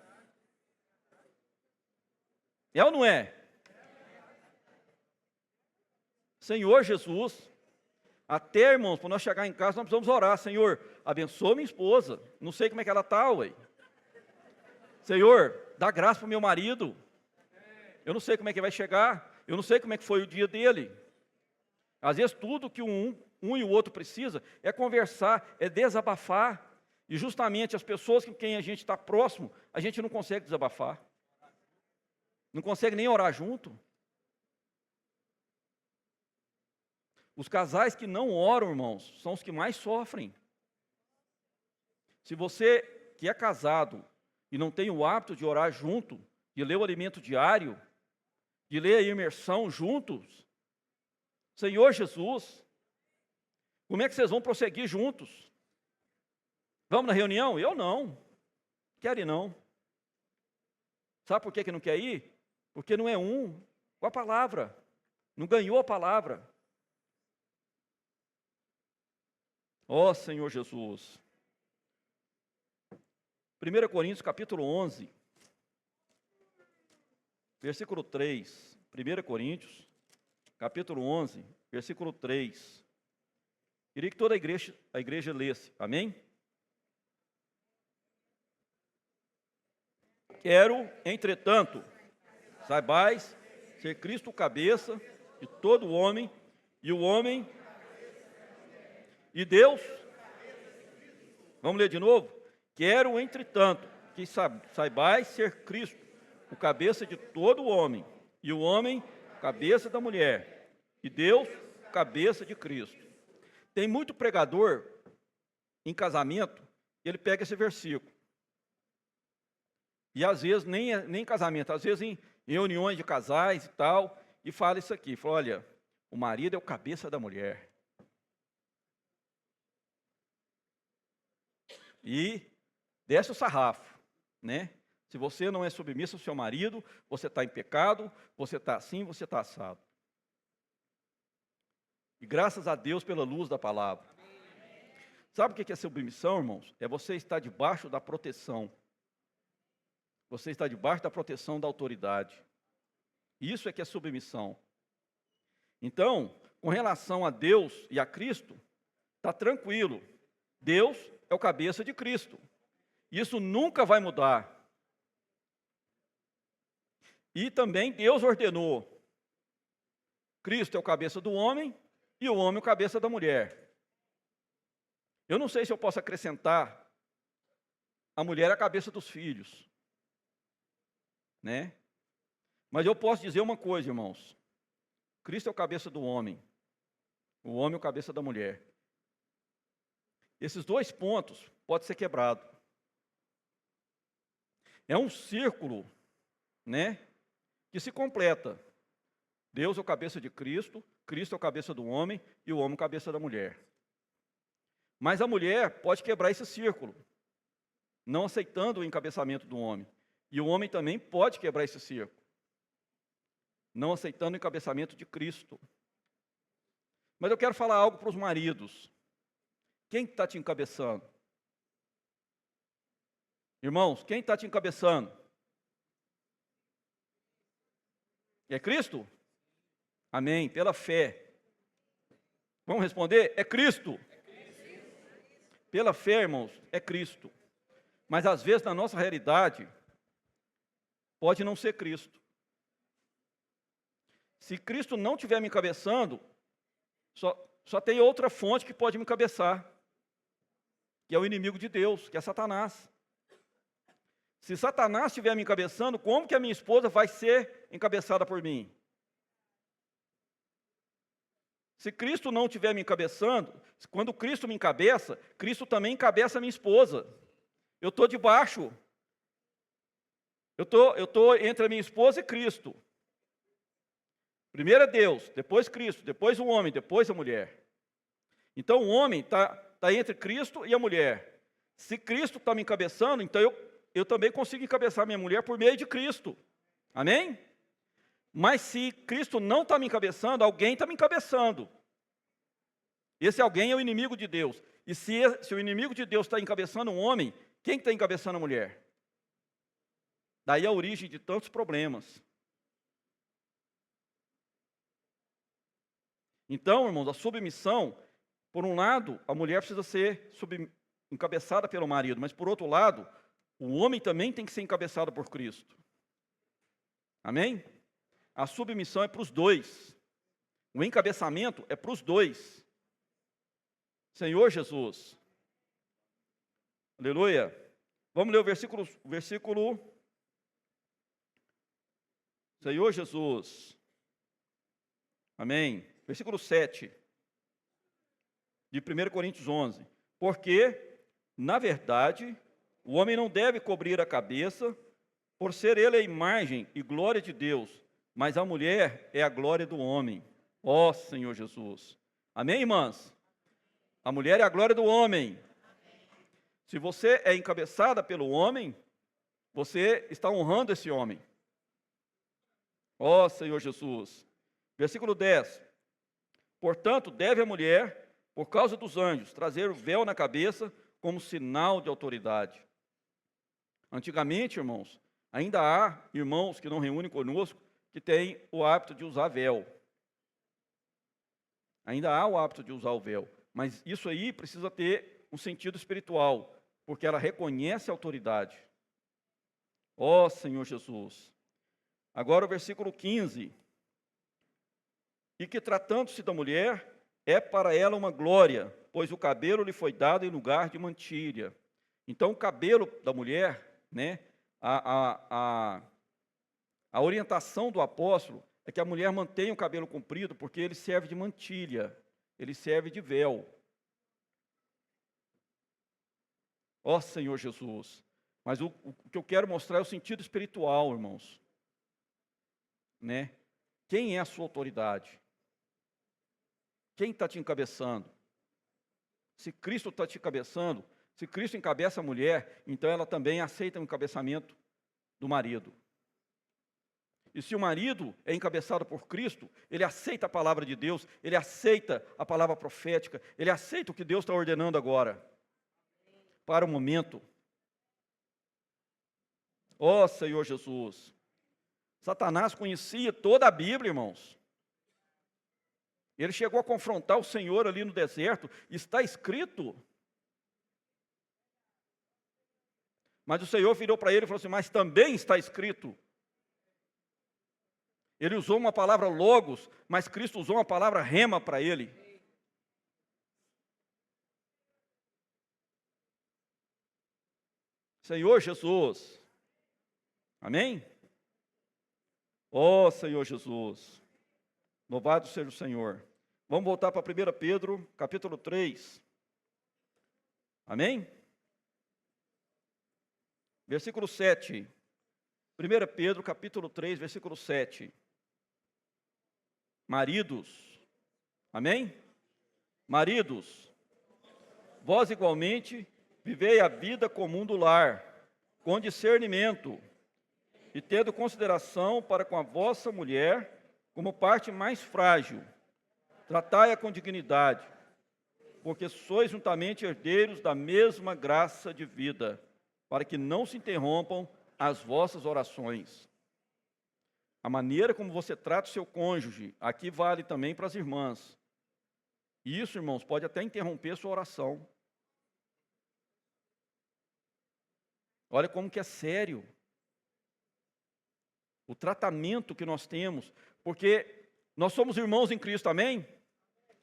É ou não é? Senhor Jesus, até, irmãos, para nós chegar em casa, nós precisamos orar. Senhor, abençoa minha esposa. Não sei como é que ela está, ué. Senhor, dá graça para o meu marido. Eu não sei como é que vai chegar. Eu não sei como é que foi o dia dele. Às vezes, tudo que um e o outro precisa é conversar, é desabafar. E justamente as pessoas com quem a gente está próximo, a gente não consegue desabafar. Não consegue nem orar junto. Os casais que não oram, irmãos, são os que mais sofrem. Se você que é casado e não tem o hábito de orar junto, de ler o alimento diário, de ler a imersão juntos, Senhor Jesus, como é que vocês vão prosseguir juntos? Vamos na reunião? Eu não. Quero ir não. Sabe por que não quer ir? Porque não é um com a palavra. Não ganhou a palavra. Ó Senhor Jesus. 1 Coríntios capítulo 11, versículo 3. 1 Coríntios capítulo 11, versículo 3. Queria que toda a igreja lesse. Amém? Quero, entretanto, saibais ser Cristo o cabeça de todo homem, e o homem e Deus. Vamos ler de novo? Quero, entretanto, que saibais ser Cristo o cabeça de todo homem, e o homem cabeça da mulher, e Deus cabeça de Cristo. Tem muito pregador em casamento, ele pega esse versículo. E às vezes, nem em casamento, às vezes em reuniões de casais e tal, e fala isso aqui, fala, olha, o marido é o cabeça da mulher. E desce o sarrafo, né? Se você não é submisso ao seu marido, você está em pecado, você está assim, você está assado. E graças a Deus pela luz da palavra. Sabe o que é submissão, irmãos? É você estar debaixo da proteção. Você está debaixo da proteção da autoridade. Isso é que é submissão. Então, com relação a Deus e a Cristo, está tranquilo. Deus é o cabeça de Cristo. Isso nunca vai mudar. E também Deus ordenou. Cristo é o cabeça do homem e o homem é o cabeça da mulher. Eu não sei se eu posso acrescentar a mulher é a cabeça dos filhos. Né? Mas eu posso dizer uma coisa, irmãos. Cristo é o cabeça do homem. O homem é o cabeça da mulher. Esses dois pontos podem ser quebrados. É um círculo, né, que se completa. Deus é o cabeça de Cristo, Cristo é o cabeça do homem e o homem é o cabeça da mulher. Mas a mulher pode quebrar esse círculo, não aceitando o encabeçamento do homem. E o homem também pode quebrar esse círculo, não aceitando o encabeçamento de Cristo. Mas eu quero falar algo para os maridos. Quem está te encabeçando? Irmãos, quem está te encabeçando? É Cristo? Amém, pela fé. Vamos responder? É Cristo. Pela fé, irmãos, é Cristo. Mas às vezes na nossa realidade, pode não ser Cristo. Se Cristo não estiver me encabeçando, só tem outra fonte que pode me encabeçar, que é o inimigo de Deus, que é Satanás. Se Satanás estiver me encabeçando, como que a minha esposa vai ser encabeçada por mim? Se Cristo não estiver me encabeçando, quando Cristo me encabeça, Cristo também encabeça a minha esposa. Eu estou debaixo. Eu estou entre a minha esposa e Cristo. Primeiro é Deus, depois Cristo, depois o homem, depois a mulher. Então o homem está entre Cristo e a mulher. Se Cristo está me encabeçando, então eu também consigo encabeçar minha mulher por meio de Cristo. Amém? Mas se Cristo não está me encabeçando, alguém está me encabeçando. Esse alguém é o inimigo de Deus. E se o inimigo de Deus está encabeçando um homem, quem está encabeçando a mulher? Daí a origem de tantos problemas. Então, irmãos, a submissão, por um lado, a mulher precisa ser encabeçada pelo marido, mas por outro lado, o homem também tem que ser encabeçado por Cristo. Amém? A submissão é para os dois. O encabeçamento é para os dois. Senhor Jesus. Aleluia. Vamos ler o versículo. Senhor Jesus. Amém. Versículo 7. De 1 Coríntios 11. Porque, na verdade, o homem não deve cobrir a cabeça, por ser ele a imagem e glória de Deus, mas a mulher é a glória do homem. Ó Senhor Jesus. Amém, irmãs? A mulher é a glória do homem. Se você é encabeçada pelo homem, você está honrando esse homem. Ó Senhor Jesus. Versículo 10. Portanto, deve a mulher, por causa dos anjos, trazer o véu na cabeça como sinal de autoridade. Antigamente, irmãos, ainda há irmãos que não reúnem conosco que têm o hábito de usar véu. Ainda há o hábito de usar o véu. Mas isso aí precisa ter um sentido espiritual, porque ela reconhece a autoridade. Ó Senhor Jesus. Agora o versículo 15. E que tratando-se da mulher, é para ela uma glória, pois o cabelo lhe foi dado em lugar de mantilha. Então o cabelo da mulher, né, a orientação do apóstolo é que a mulher mantenha o cabelo comprido, porque ele serve de mantilha, ele serve de véu. Ó Senhor Jesus. Mas o que eu quero mostrar é o sentido espiritual, irmãos. Né? Quem é a sua autoridade? Quem está te encabeçando? Se Cristo está te encabeçando, se Cristo encabeça a mulher, então ela também aceita o encabeçamento do marido. E se o marido é encabeçado por Cristo, ele aceita a palavra de Deus, ele aceita a palavra profética, ele aceita o que Deus está ordenando agora, para o momento. Ó Senhor Jesus. Satanás conhecia toda a Bíblia, irmãos. Ele chegou a confrontar o Senhor ali no deserto, está escrito. Mas o Senhor virou para ele e falou assim, mas também está escrito. Ele usou uma palavra logos, mas Cristo usou uma palavra rema para ele. Senhor Jesus. Amém? Ó Senhor Jesus. Louvado seja o Senhor. Vamos voltar para 1 Pedro, capítulo 3. Amém? Versículo 7. 1 Pedro, capítulo 3, versículo 7. Maridos. Amém? Maridos. Vós igualmente vivei a vida comum do lar, com discernimento, e tendo consideração para com a vossa mulher, como parte mais frágil. Tratai-a com dignidade, porque sois juntamente herdeiros da mesma graça de vida, para que não se interrompam as vossas orações. A maneira como você trata o seu cônjuge, aqui vale também para as irmãs. Isso, irmãos, pode até interromper a sua oração. Olha como que é sério o tratamento que nós temos, porque nós somos irmãos em Cristo, amém?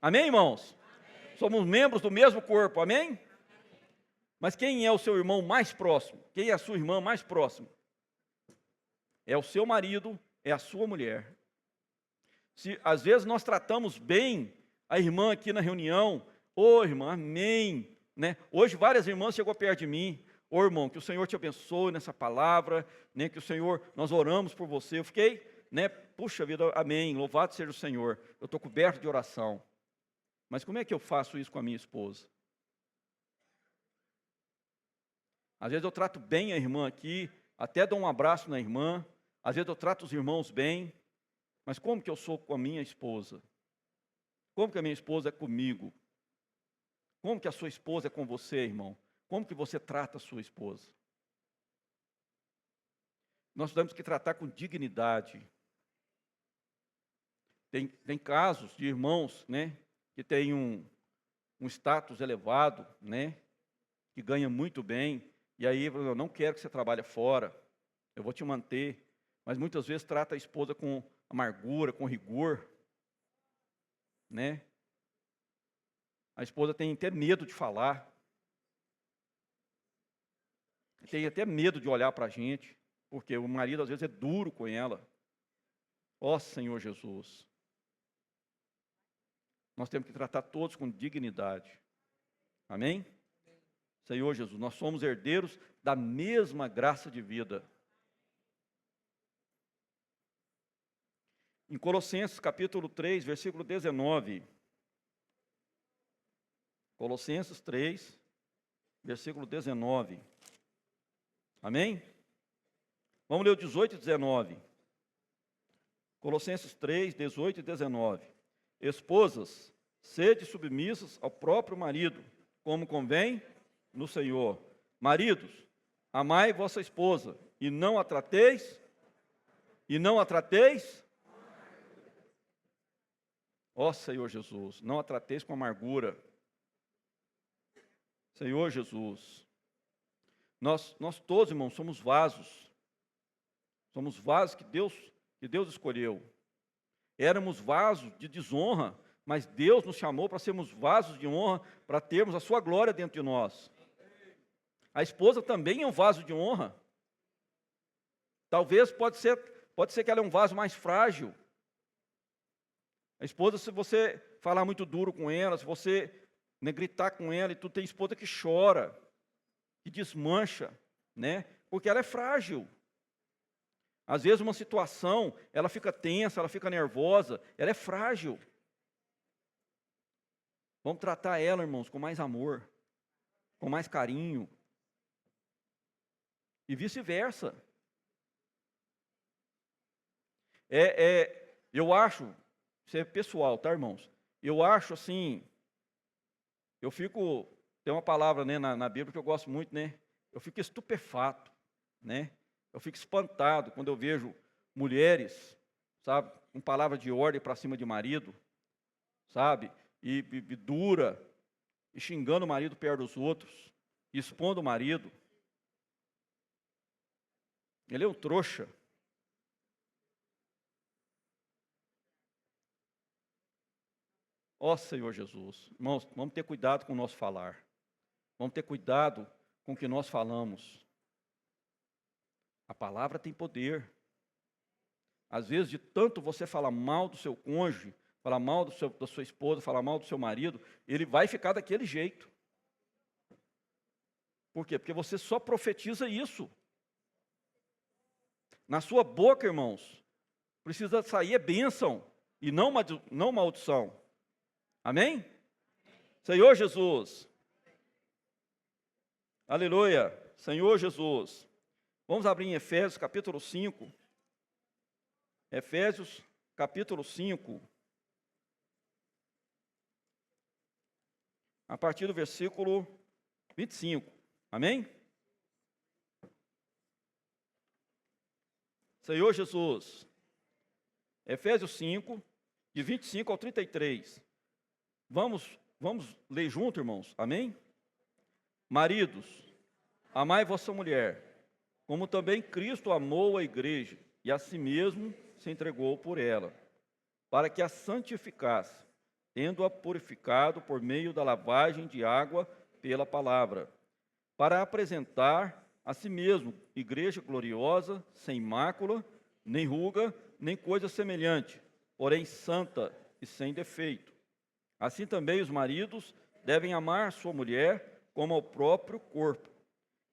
Amém, irmãos? Amém. Somos membros do mesmo corpo, amém? Mas quem é o seu irmão mais próximo? Quem é a sua irmã mais próxima? É o seu marido, é a sua mulher. Se às vezes nós tratamos bem a irmã aqui na reunião, ô irmã, amém, né? Hoje várias irmãs chegou perto de mim, ô irmão, que o Senhor te abençoe nessa palavra, né? Que o Senhor, nós oramos por você. Eu fiquei, né? Puxa vida, amém, louvado seja o Senhor. Eu estou coberto de oração. Mas como é que eu faço isso com a minha esposa? Às vezes eu trato bem a irmã aqui, até dou um abraço na irmã, às vezes eu trato os irmãos bem, mas como que eu sou com a minha esposa? Como que a minha esposa é comigo? Como que a sua esposa é com você, irmão? Como que você trata a sua esposa? Nós temos que tratar com dignidade. Tem casos de irmãos, né, que têm um status elevado, né, que ganha muito bem, e aí eu não quero que você trabalhe fora, eu vou te manter, mas muitas vezes trata a esposa com amargura, com rigor, né? A esposa tem até medo de falar, tem até medo de olhar para a gente, porque o marido às vezes é duro com ela. Ó Senhor Jesus, nós temos que tratar todos com dignidade, amém? Senhor Jesus, nós somos herdeiros da mesma graça de vida. Em Colossenses capítulo 3, versículo 19. Colossenses 3, versículo 19. Amém? Vamos ler o 18 e 19. Colossenses 3, 18 e 19. Esposas, sede submissas ao próprio marido, como convém no Senhor. Maridos, amai vossa esposa, e não a trateis, ó Senhor Jesus, não a trateis com amargura. Senhor Jesus, nós todos, irmãos, somos vasos que Deus escolheu. Éramos vasos de desonra, mas Deus nos chamou para sermos vasos de honra, para termos a sua glória dentro de nós. A esposa também é um vaso de honra. Talvez pode ser que ela é um vaso mais frágil. A esposa, se você falar muito duro com ela, se você, né, gritar com ela, e tu tem esposa que chora, que desmancha, né? Porque ela é frágil. Às vezes uma situação, ela fica tensa, ela fica nervosa, ela é frágil. Vamos tratar ela, irmãos, com mais amor, com mais carinho. E vice-versa. Eu acho, isso é pessoal, tá, irmãos? Eu acho assim, tem uma palavra, né, na Bíblia que eu gosto muito, né? Eu fico estupefato, né? Eu fico espantado quando eu vejo mulheres, sabe, com palavra de ordem para cima de marido, sabe? E dura, e xingando o marido perto dos outros, expondo o marido. Ele é um trouxa. Ó Senhor Jesus, irmãos, vamos ter cuidado com o nosso falar. Vamos ter cuidado com o que nós falamos. A palavra tem poder. Às vezes, de tanto você falar mal do seu cônjuge, falar mal da sua esposa, falar mal do seu marido, ele vai ficar daquele jeito. Por quê? Porque você só profetiza isso. Na sua boca, irmãos, precisa sair bênção e não maldição. Amém? Senhor Jesus. Aleluia. Senhor Jesus. Vamos abrir em Efésios capítulo 5. Efésios capítulo 5. A partir do versículo 25. Amém? Senhor Jesus. Efésios 5, de 25 ao 33. Vamos ler junto, irmãos? Amém? Maridos, amai vossa mulher, como também Cristo amou a igreja, e a si mesmo se entregou por ela, para que a santificasse, tendo-a purificado por meio da lavagem de água pela palavra, para apresentar a si mesmo igreja gloriosa, sem mácula, nem ruga, nem coisa semelhante, porém santa e sem defeito. Assim também os maridos devem amar sua mulher como ao próprio corpo.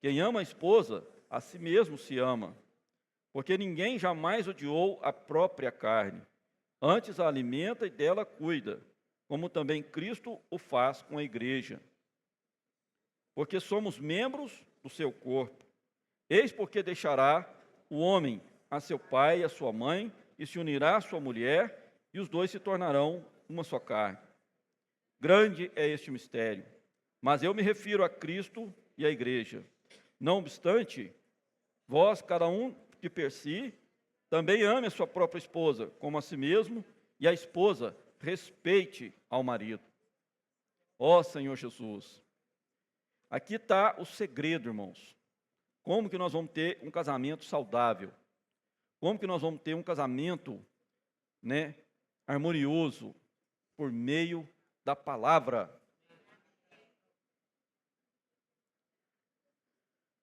Quem ama a esposa, a si mesmo se ama, porque ninguém jamais odiou a própria carne, antes a alimenta e dela cuida, como também Cristo o faz com a igreja. Porque somos membros do seu corpo. Eis porque deixará o homem a seu pai e a sua mãe, e se unirá à sua mulher, e os dois se tornarão uma só carne. Grande é este mistério, mas eu me refiro a Cristo e à igreja. Não obstante, vós, cada um de per si, também ame a sua própria esposa, como a si mesmo, e a esposa respeite ao marido. Ó Senhor Jesus, aqui está o segredo, irmãos. Como que nós vamos ter um casamento saudável? Como que nós vamos ter um casamento, harmonioso? Por meio da palavra.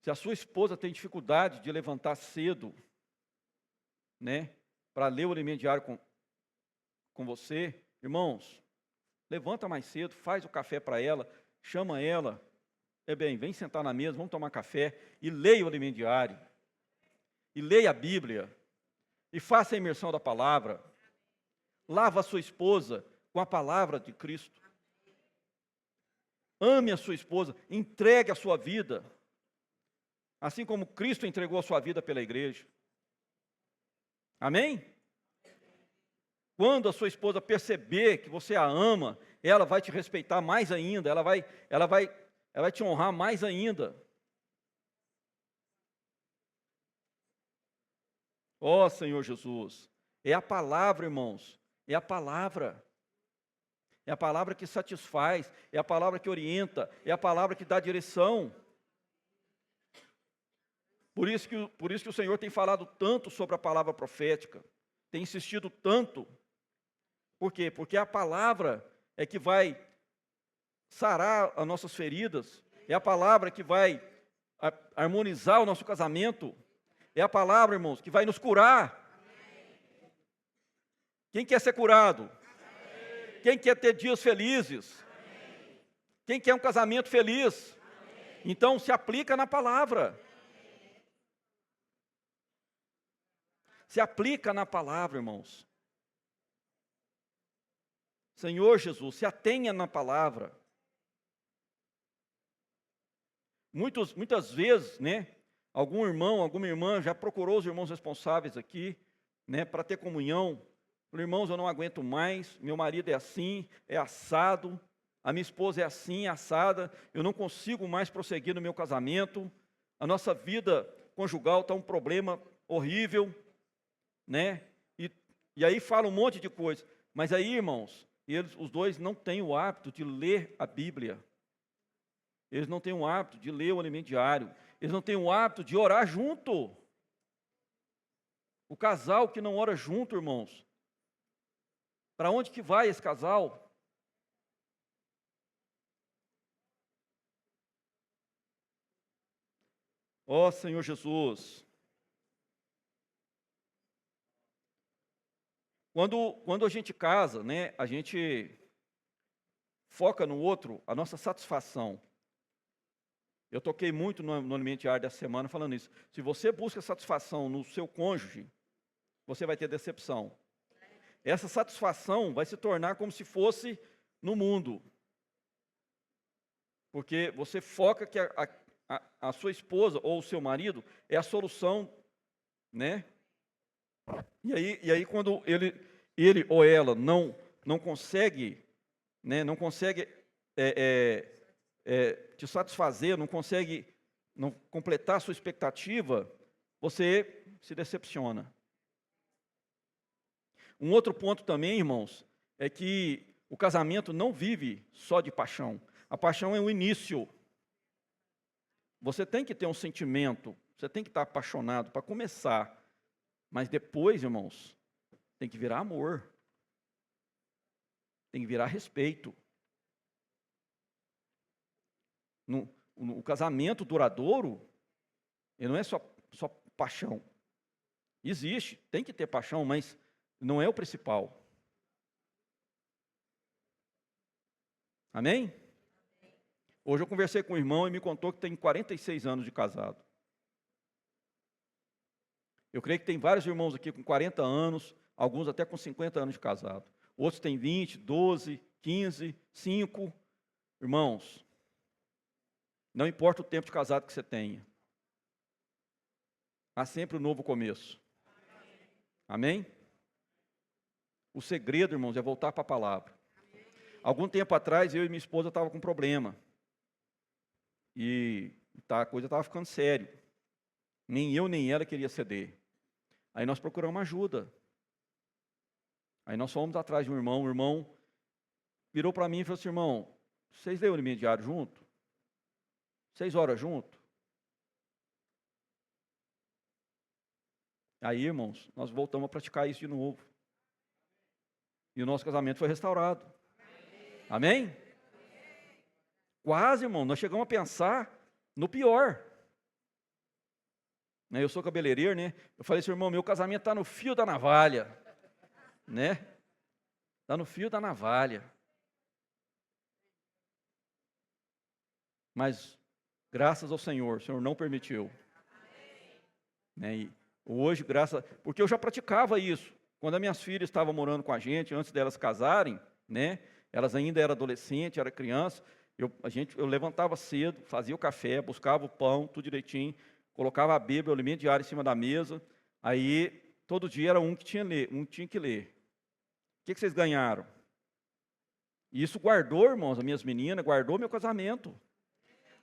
Se a sua esposa tem dificuldade de levantar cedo, para ler o alimento diário com você, irmãos, levanta mais cedo, faz o café para ela, chama ela, vem sentar na mesa, vamos tomar café, e leia o alimento diário, e leia a Bíblia, e faça a imersão da palavra, lava a sua esposa com a palavra de Cristo, ame a sua esposa, entregue a sua vida, assim como Cristo entregou a sua vida pela igreja. Amém? Quando a sua esposa perceber que você a ama, ela vai te respeitar mais ainda, ela vai te honrar mais ainda. Ó Senhor Jesus, é a palavra, irmãos, é a palavra. É a palavra que satisfaz, é a palavra que orienta, é a palavra que dá direção. Por isso que o Senhor tem falado tanto sobre a palavra profética, tem insistido tanto. Por quê? Porque a palavra é que vai sarar as nossas feridas, é a palavra que vai harmonizar o nosso casamento, é a palavra, irmãos, que vai nos curar. Quem quer ser curado? Quem quer ter dias felizes? Quem quer um casamento feliz? Então se aplica na palavra. Se aplica na palavra, irmãos. Senhor Jesus, se atenha na palavra. Muitas vezes, algum irmão, alguma irmã já procurou os irmãos responsáveis aqui, para ter comunhão. Falei, irmãos, eu não aguento mais, meu marido é assim, é assado, a minha esposa é assim, é assada, eu não consigo mais prosseguir no meu casamento, a nossa vida conjugal está um problema horrível, E aí fala um monte de coisa. Mas aí, irmãos, os dois não têm o hábito de ler a Bíblia. Eles não têm o hábito de ler o alimento diário. Eles não têm o hábito de orar junto. O casal que não ora junto, irmãos, para onde que vai esse casal? Ó Senhor Jesus. Quando a gente casa, a gente foca no outro, a nossa satisfação. Eu toquei muito no alimento diário dessa semana falando isso. Se você busca satisfação no seu cônjuge, você vai ter decepção. Essa satisfação vai se tornar como se fosse no mundo. Porque você foca que a sua esposa ou o seu marido é a solução, E aí quando ele ou ela não consegue, não consegue te satisfazer, não consegue completar a sua expectativa, você se decepciona. Um outro ponto também, irmãos, é que o casamento não vive só de paixão. A paixão é o início. Você tem que ter um sentimento, você tem que estar apaixonado para começar. Mas depois, irmãos, tem que virar amor. tem que virar respeito. O casamento duradouro, ele não é só paixão. Existe, tem que ter paixão, mas não é o principal. Amém? Hoje eu conversei com um irmão e me contou que tem 46 anos de casado. Eu creio que tem vários irmãos aqui com 40 anos, alguns até com 50 anos de casado. Outros têm 20, 12, 15, 5. Irmãos, não importa o tempo de casado que você tenha. Há sempre um novo começo. Amém? O segredo, irmãos, é voltar para a palavra. Algum tempo atrás, eu e minha esposa estavam com um problema. E a coisa estava ficando séria. Nem eu, nem ela queria ceder. Aí nós procuramos ajuda. Aí nós fomos atrás de um irmão. O irmão virou para mim e falou assim: irmão, vocês leem o Alimento Diário junto? 6 horas junto? Aí, irmãos, nós voltamos a praticar isso de novo. E o nosso casamento foi restaurado. Amém? Quase, irmão, nós chegamos a pensar no pior. Eu sou cabeleireiro, né? Eu falei assim: irmão, meu casamento está no fio da navalha. Né? Está no fio da navalha. Mas, graças ao Senhor, o Senhor não permitiu. Né? E hoje, porque eu já praticava isso. Quando as minhas filhas estavam morando com a gente, antes delas casarem, né? Elas ainda eram adolescentes, eram crianças. Eu levantava cedo, fazia o café, buscava o pão, tudo direitinho, colocava a Bíblia, o Alimento Diário em cima da mesa. Aí, todo dia era um que tinha que ler. O que vocês ganharam? E isso guardou, irmãos, as minhas meninas, guardou meu casamento.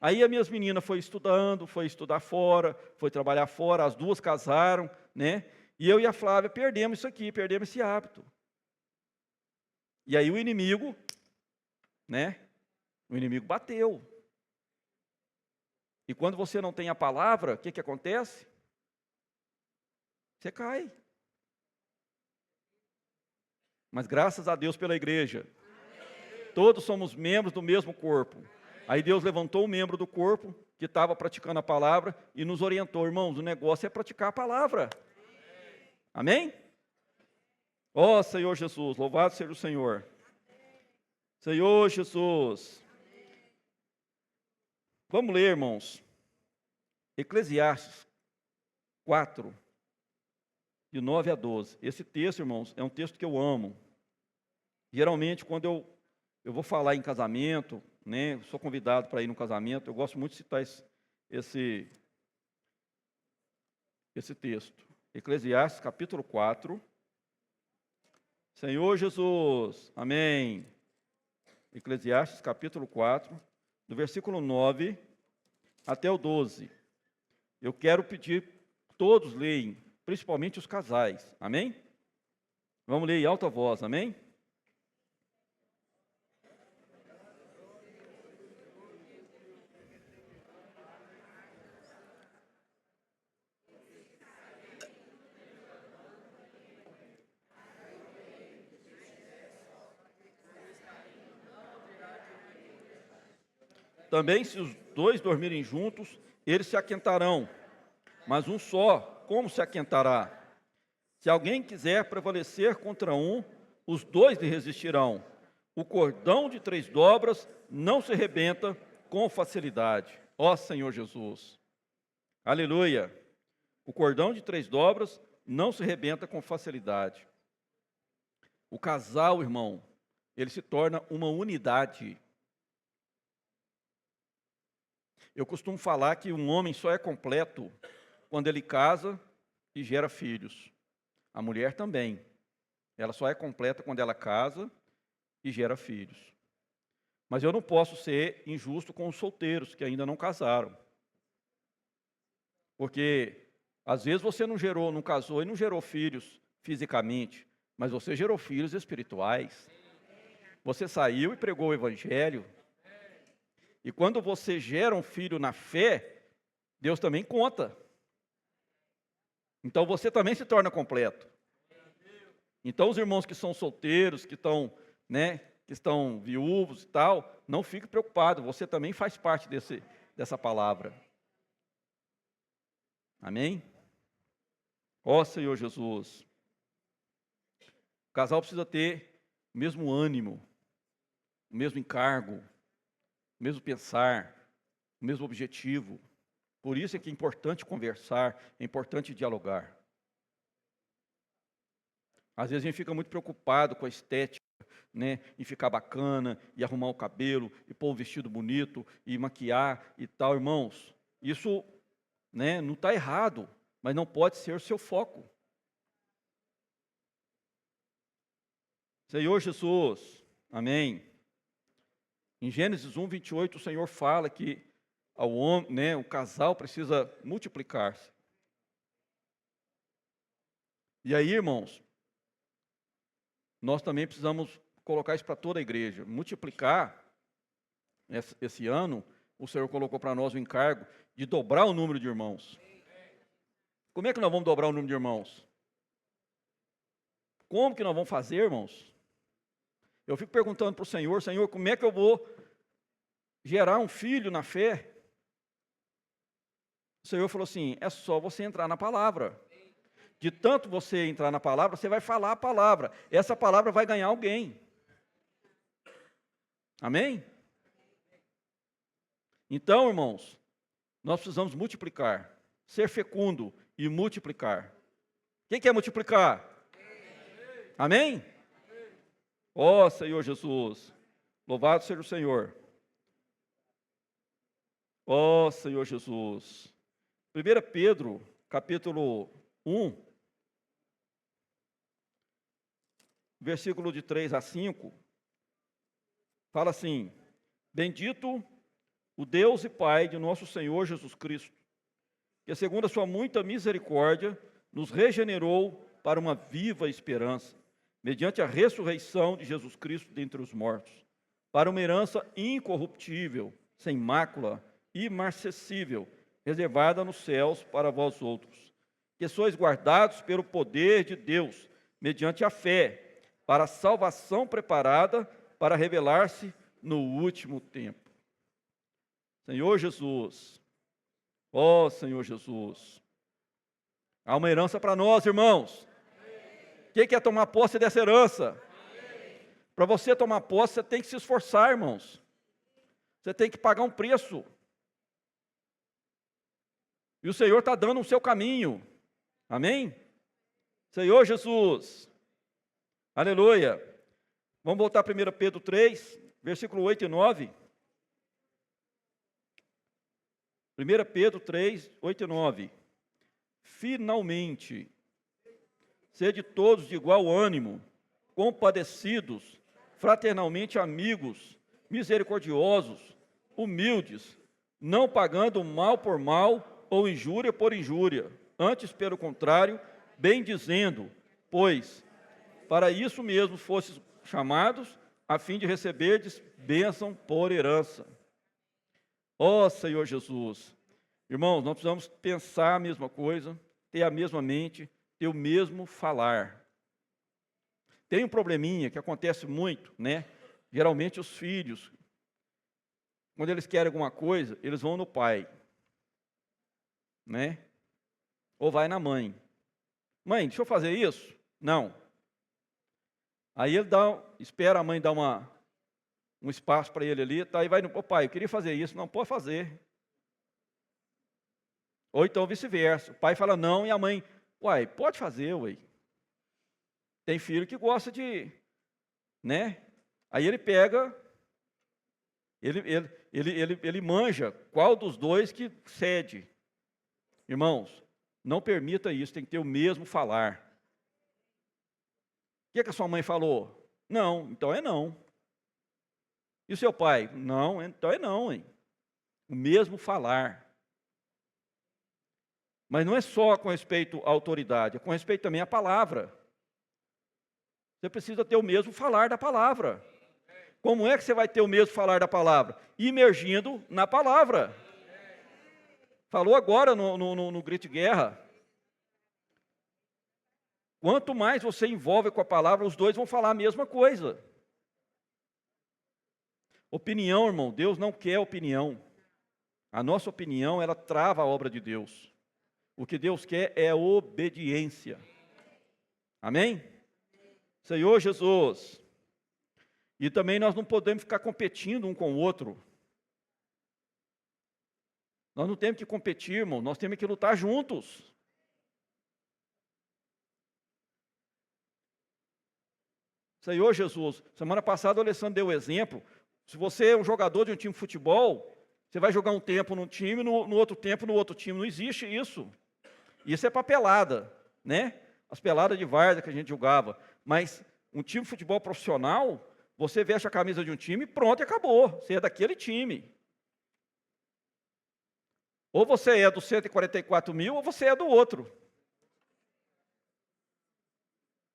Aí as minhas meninas foi estudar fora, foi trabalhar fora, as duas casaram, né? E eu e a Flávia perdemos isso aqui, perdemos esse hábito. E aí o inimigo, né? O inimigo bateu. E quando você não tem a palavra, o que acontece? Você cai. Mas graças a Deus pela igreja. Todos somos membros do mesmo corpo. Aí Deus levantou um membro do corpo que estava praticando a palavra e nos orientou: irmãos, o negócio é praticar a palavra. Amém? Ó Senhor Jesus, louvado seja o Senhor. Senhor Jesus. Vamos ler, irmãos. Eclesiastes 4, de 9 a 12. Esse texto, irmãos, é um texto que eu amo. Geralmente, quando eu vou falar em casamento, né, sou convidado para ir no casamento, eu gosto muito de citar esse texto. Eclesiastes, capítulo 4. Senhor Jesus, amém. Eclesiastes, capítulo 4, do versículo 9 até o 12. Eu quero pedir que todos leem, principalmente os casais, amém? Vamos ler em alta voz, amém? Também, se os dois dormirem juntos, eles se aquentarão. Mas um só, como se aquentará? Se alguém quiser prevalecer contra um, os dois lhe resistirão. O cordão de 3 dobras não se rebenta com facilidade. Ó Senhor Jesus. Aleluia. O cordão de 3 dobras não se rebenta com facilidade. O casal, irmão, ele se torna uma unidade. Eu costumo falar que um homem só é completo quando ele casa e gera filhos. A mulher também. Ela só é completa quando ela casa e gera filhos. Mas eu não posso ser injusto com os solteiros que ainda não casaram. Porque às vezes você não casou e não gerou filhos fisicamente, mas você gerou filhos espirituais. Você saiu e pregou o evangelho. E quando você gera um filho na fé, Deus também conta. Então você também se torna completo. Então os irmãos que são solteiros, que estão, né, que estão viúvos e tal, não fique preocupado, você também faz parte dessa palavra. Amém? Ó Senhor Jesus, o casal precisa ter o mesmo ânimo, o mesmo encargo, o mesmo pensar, o mesmo objetivo. Por isso é que é importante conversar, é importante dialogar. Às vezes a gente fica muito preocupado com a estética, né, em ficar bacana, e arrumar o cabelo, e pôr um vestido bonito, e maquiar e tal. Irmãos, isso, né, não está errado, mas não pode ser o seu foco. Senhor Jesus, amém. Em Gênesis 1, 28, o Senhor fala que ao homem, né, o casal precisa multiplicar-se. E aí, irmãos, nós também precisamos colocar isso para toda a igreja. Multiplicar, esse ano, o Senhor colocou para nós o encargo de dobrar o número de irmãos. Como é que nós vamos dobrar o número de irmãos? Como que nós vamos fazer, irmãos? Eu fico perguntando para o Senhor, Senhor, como é que eu vou gerar um filho na fé? O Senhor falou assim, é só você entrar na palavra. De tanto você entrar na palavra, você vai falar a palavra. Essa palavra vai ganhar alguém. Amém? Então, irmãos, nós precisamos multiplicar, ser fecundo e multiplicar. Quem quer multiplicar? Amém? Ó Senhor Jesus, louvado seja o Senhor. Ó Senhor Jesus. 1 Pedro, capítulo 1, versículo de 3 a 5, fala assim: bendito o Deus e Pai de nosso Senhor Jesus Cristo, que segundo a sua muita misericórdia, nos regenerou para uma viva esperança, mediante a ressurreição de Jesus Cristo dentre os mortos, para uma herança incorruptível, sem mácula, imarcessível, reservada nos céus para vós outros, que sois guardados pelo poder de Deus, mediante a fé, para a salvação preparada para revelar-se no último tempo. Senhor Jesus, ó Senhor Jesus, há uma herança para nós, irmãos. Quem quer tomar posse dessa herança? Para você tomar posse, você tem que se esforçar, irmãos. Você tem que pagar um preço. E o Senhor está dando o seu caminho. Amém? Senhor Jesus. Aleluia. Vamos voltar a 1 Pedro 3, versículo 8 e 9. 1 Pedro 3, 8 e 9. Finalmente, sede todos de igual ânimo, compadecidos, fraternalmente amigos, misericordiosos, humildes, não pagando mal por mal ou injúria por injúria, antes, pelo contrário, bem dizendo, pois para isso mesmo fostes chamados, a fim de receberdes bênção por herança. Ó Senhor Jesus, irmãos, nós precisamos pensar a mesma coisa, ter a mesma mente, ter o mesmo falar. Tem um probleminha que acontece muito, né? Geralmente os filhos, quando eles querem alguma coisa, eles vão no pai, né? Ou vai na mãe. Mãe, deixa eu fazer isso? Não. Aí ele espera a mãe dar um espaço para ele ali, tá? Aí vai no pai, eu queria fazer isso, não pode fazer. Ou então vice-versa, o pai fala não e a mãe, uai, pode fazer, uai. Tem filho que gosta de, né? Aí ele pega, ele manja qual dos dois que cede. Irmãos, não permita isso, tem que ter o mesmo falar. O que a sua mãe falou? Não, então é não. E o seu pai? Não, então é não, hein? O mesmo falar. Mas não é só com respeito à autoridade, é com respeito também à palavra. Você precisa ter o mesmo falar da palavra. Como é que você vai ter o mesmo falar da palavra? Imergindo na palavra. Falou agora no grito de guerra. Quanto mais você envolve com a palavra, os dois vão falar a mesma coisa. Opinião, irmão, Deus não quer opinião. A nossa opinião, ela trava a obra de Deus. O que Deus quer é obediência. Amém? Senhor Jesus. E também nós não podemos ficar competindo um com o outro. Nós não temos que competir, irmão, nós temos que lutar juntos. Senhor Jesus, semana passada o Alessandro deu o exemplo. Se você é um jogador de um time de futebol, você vai jogar um tempo num time, no outro tempo no outro time. Não existe isso. Isso é papelada, né? As peladas de várzea que a gente jogava. Mas um time de futebol profissional, você veste a camisa de um time, pronto e acabou. Você é daquele time. Ou você é do 144 mil, ou você é do outro.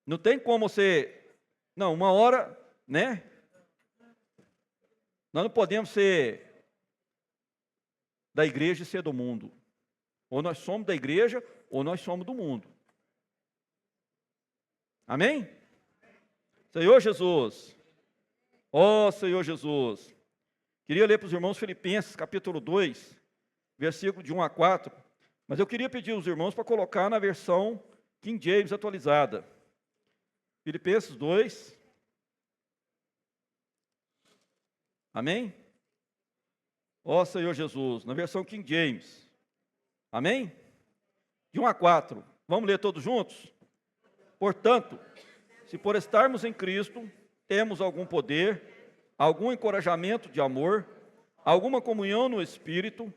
Não tem como você... Não, uma hora, né? Nós não podemos ser da igreja e ser do mundo. Ou nós somos da igreja, ou nós somos do mundo. Amém? Senhor Jesus. Ó Senhor Jesus. Queria ler para os irmãos Filipenses, capítulo 2, versículo de 1 a 4. Mas eu queria pedir aos irmãos para colocar na versão King James atualizada. Filipenses 2. Amém? Ó Senhor Jesus, na versão King James. Amém? De 1 a 4. Vamos ler todos juntos? Portanto, se por estarmos em Cristo, temos algum poder, algum encorajamento de amor, alguma comunhão no Espírito,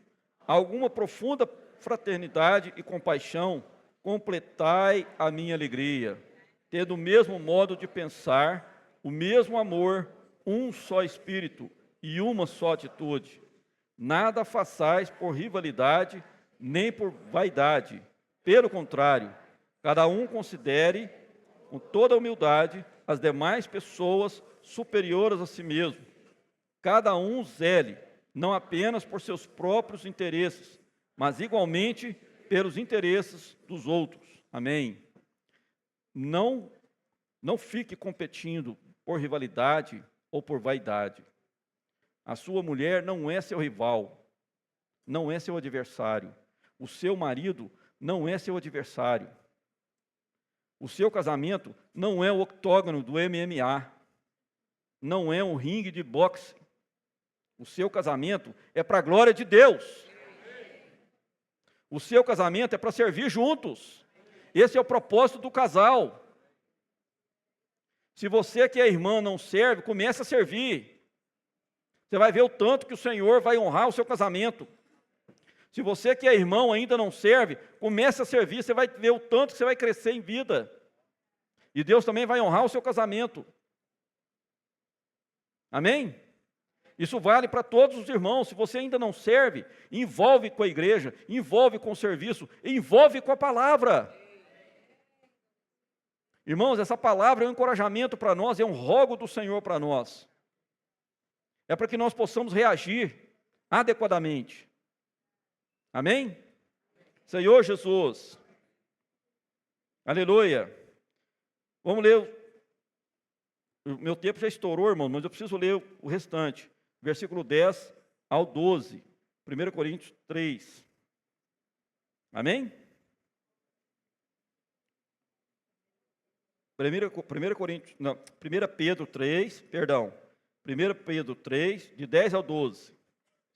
alguma profunda fraternidade e compaixão, completai a minha alegria, tendo o mesmo modo de pensar, o mesmo amor, um só Espírito e uma só atitude. Nada façais por rivalidade, nem por vaidade. Pelo contrário, cada um considere, com toda humildade, as demais pessoas superiores a si mesmo. Cada um zele, não apenas por seus próprios interesses, mas igualmente pelos interesses dos outros. Amém. Não fique competindo por rivalidade ou por vaidade. A sua mulher não é seu rival, não é seu adversário. O seu marido não é seu adversário. O seu casamento não é o octógono do MMA, não é um ringue de boxe. O seu casamento é para a glória de Deus. O seu casamento é para servir juntos. Esse é o propósito do casal. Se você que é irmã não serve, comece a servir. Você vai ver o tanto que o Senhor vai honrar o seu casamento. Se você que é irmão ainda não serve, comece a servir, você vai ver o tanto que você vai crescer em vida. E Deus também vai honrar o seu casamento. Amém? Isso vale para todos os irmãos. Se você ainda não serve, envolve com a igreja, envolve com o serviço, envolve com a palavra. Irmãos, essa palavra é um encorajamento para nós, é um rogo do Senhor para nós. É para que nós possamos reagir adequadamente. Amém? Senhor Jesus. Aleluia. Vamos ler. O meu tempo já estourou, irmão, mas eu preciso ler o restante. Versículo 10 ao 12. 1 Coríntios 3. Amém? 1 Pedro 3, perdão. 1 Pedro 3, de 10 ao 12.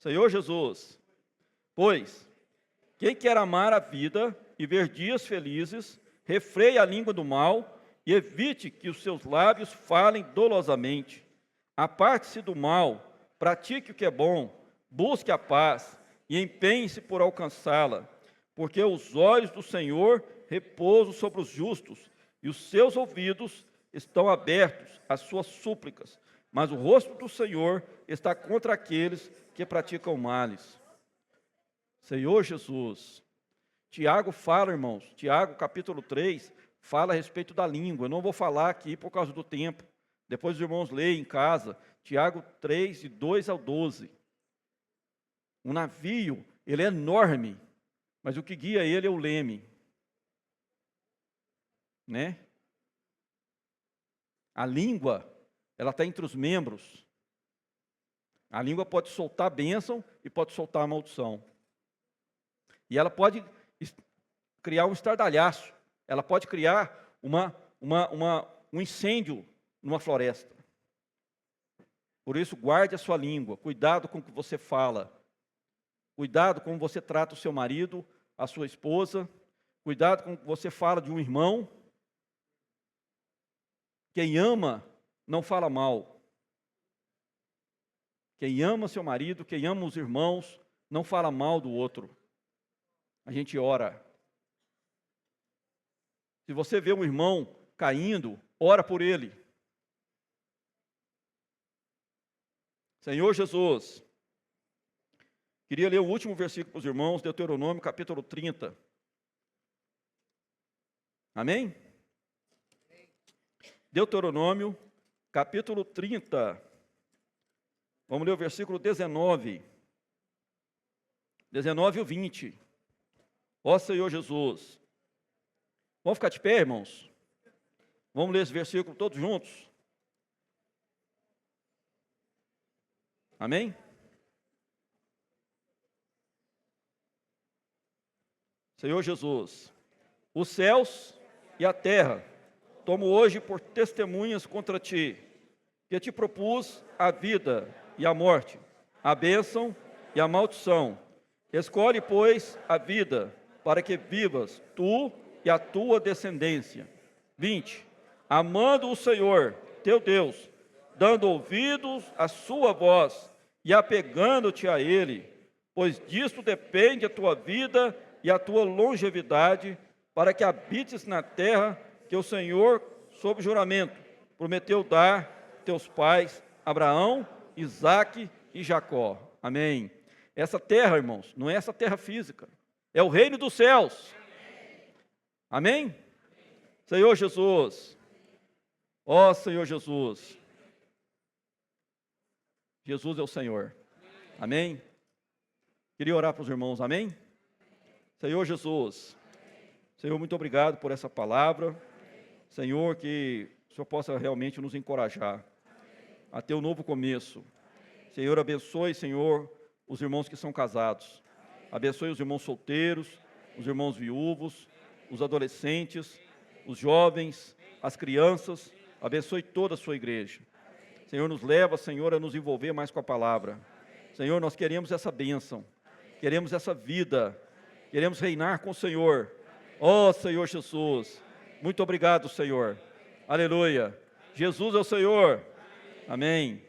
Senhor Jesus, pois, quem quer amar a vida e ver dias felizes, refreie a língua do mal e evite que os seus lábios falem dolosamente. Aparte-se do mal, pratique o que é bom, busque a paz e empenhe-se por alcançá-la, porque os olhos do Senhor repousam sobre os justos e os seus ouvidos estão abertos às suas súplicas, mas o rosto do Senhor está contra aqueles que praticam males. Senhor Jesus, Tiago fala, irmãos, Tiago capítulo 3, fala a respeito da língua. Eu não vou falar aqui por causa do tempo. Depois os irmãos leem em casa, Tiago 3, de 2 ao 12. O navio, ele é enorme, mas o que guia ele é o leme. Né? A língua, ela está entre os membros. A língua pode soltar bênção e pode soltar maldição. E ela pode criar um estardalhaço. Ela pode criar um incêndio numa floresta. Por isso, guarde a sua língua. Cuidado com o que você fala. Cuidado com como você trata o seu marido, a sua esposa. Cuidado com o que você fala de um irmão. Quem ama, não fala mal. Quem ama seu marido, quem ama os irmãos, não fala mal do outro. A gente ora. Se você vê um irmão caindo, ora por ele. Senhor Jesus, queria ler o último versículo para os irmãos, Deuteronômio, capítulo 30. Amém? Deuteronômio, capítulo 30. Vamos ler o versículo 19. 19 e 20. Ó Senhor Jesus. Vamos ficar de pé, irmãos? Vamos ler esse versículo todos juntos? Amém? Senhor Jesus, os céus e a terra tomo hoje por testemunhas contra ti, que te propus a vida e a morte, a bênção e a maldição. Escolhe, pois, a vida, para que vivas tu e a tua descendência. 20. Amando o Senhor, teu Deus, dando ouvidos à sua voz e apegando-te a Ele, pois disto depende a tua vida e a tua longevidade, para que habites na terra que o Senhor, sob juramento, prometeu dar teus pais, Abraão, Isaque e Jacó. Amém. Essa terra, irmãos, não é essa terra física, é o reino dos céus. Amém? Senhor Jesus, ó Senhor Jesus, Jesus é o Senhor. Amém? Queria orar para os irmãos, amém? Senhor Jesus, Senhor, muito obrigado por essa palavra. Senhor, que o Senhor possa realmente nos encorajar a ter um novo começo. Senhor, abençoe, Senhor, os irmãos que são casados. Abençoe os irmãos solteiros, os irmãos viúvos, os adolescentes, os jovens, as crianças. Abençoe toda a sua igreja. Senhor, nos leva, Senhor, a nos envolver mais com a palavra. Senhor, nós queremos essa bênção, queremos essa vida, queremos reinar com o Senhor. Ó Senhor Jesus, muito obrigado, Senhor. Aleluia. Jesus é o Senhor. Amém.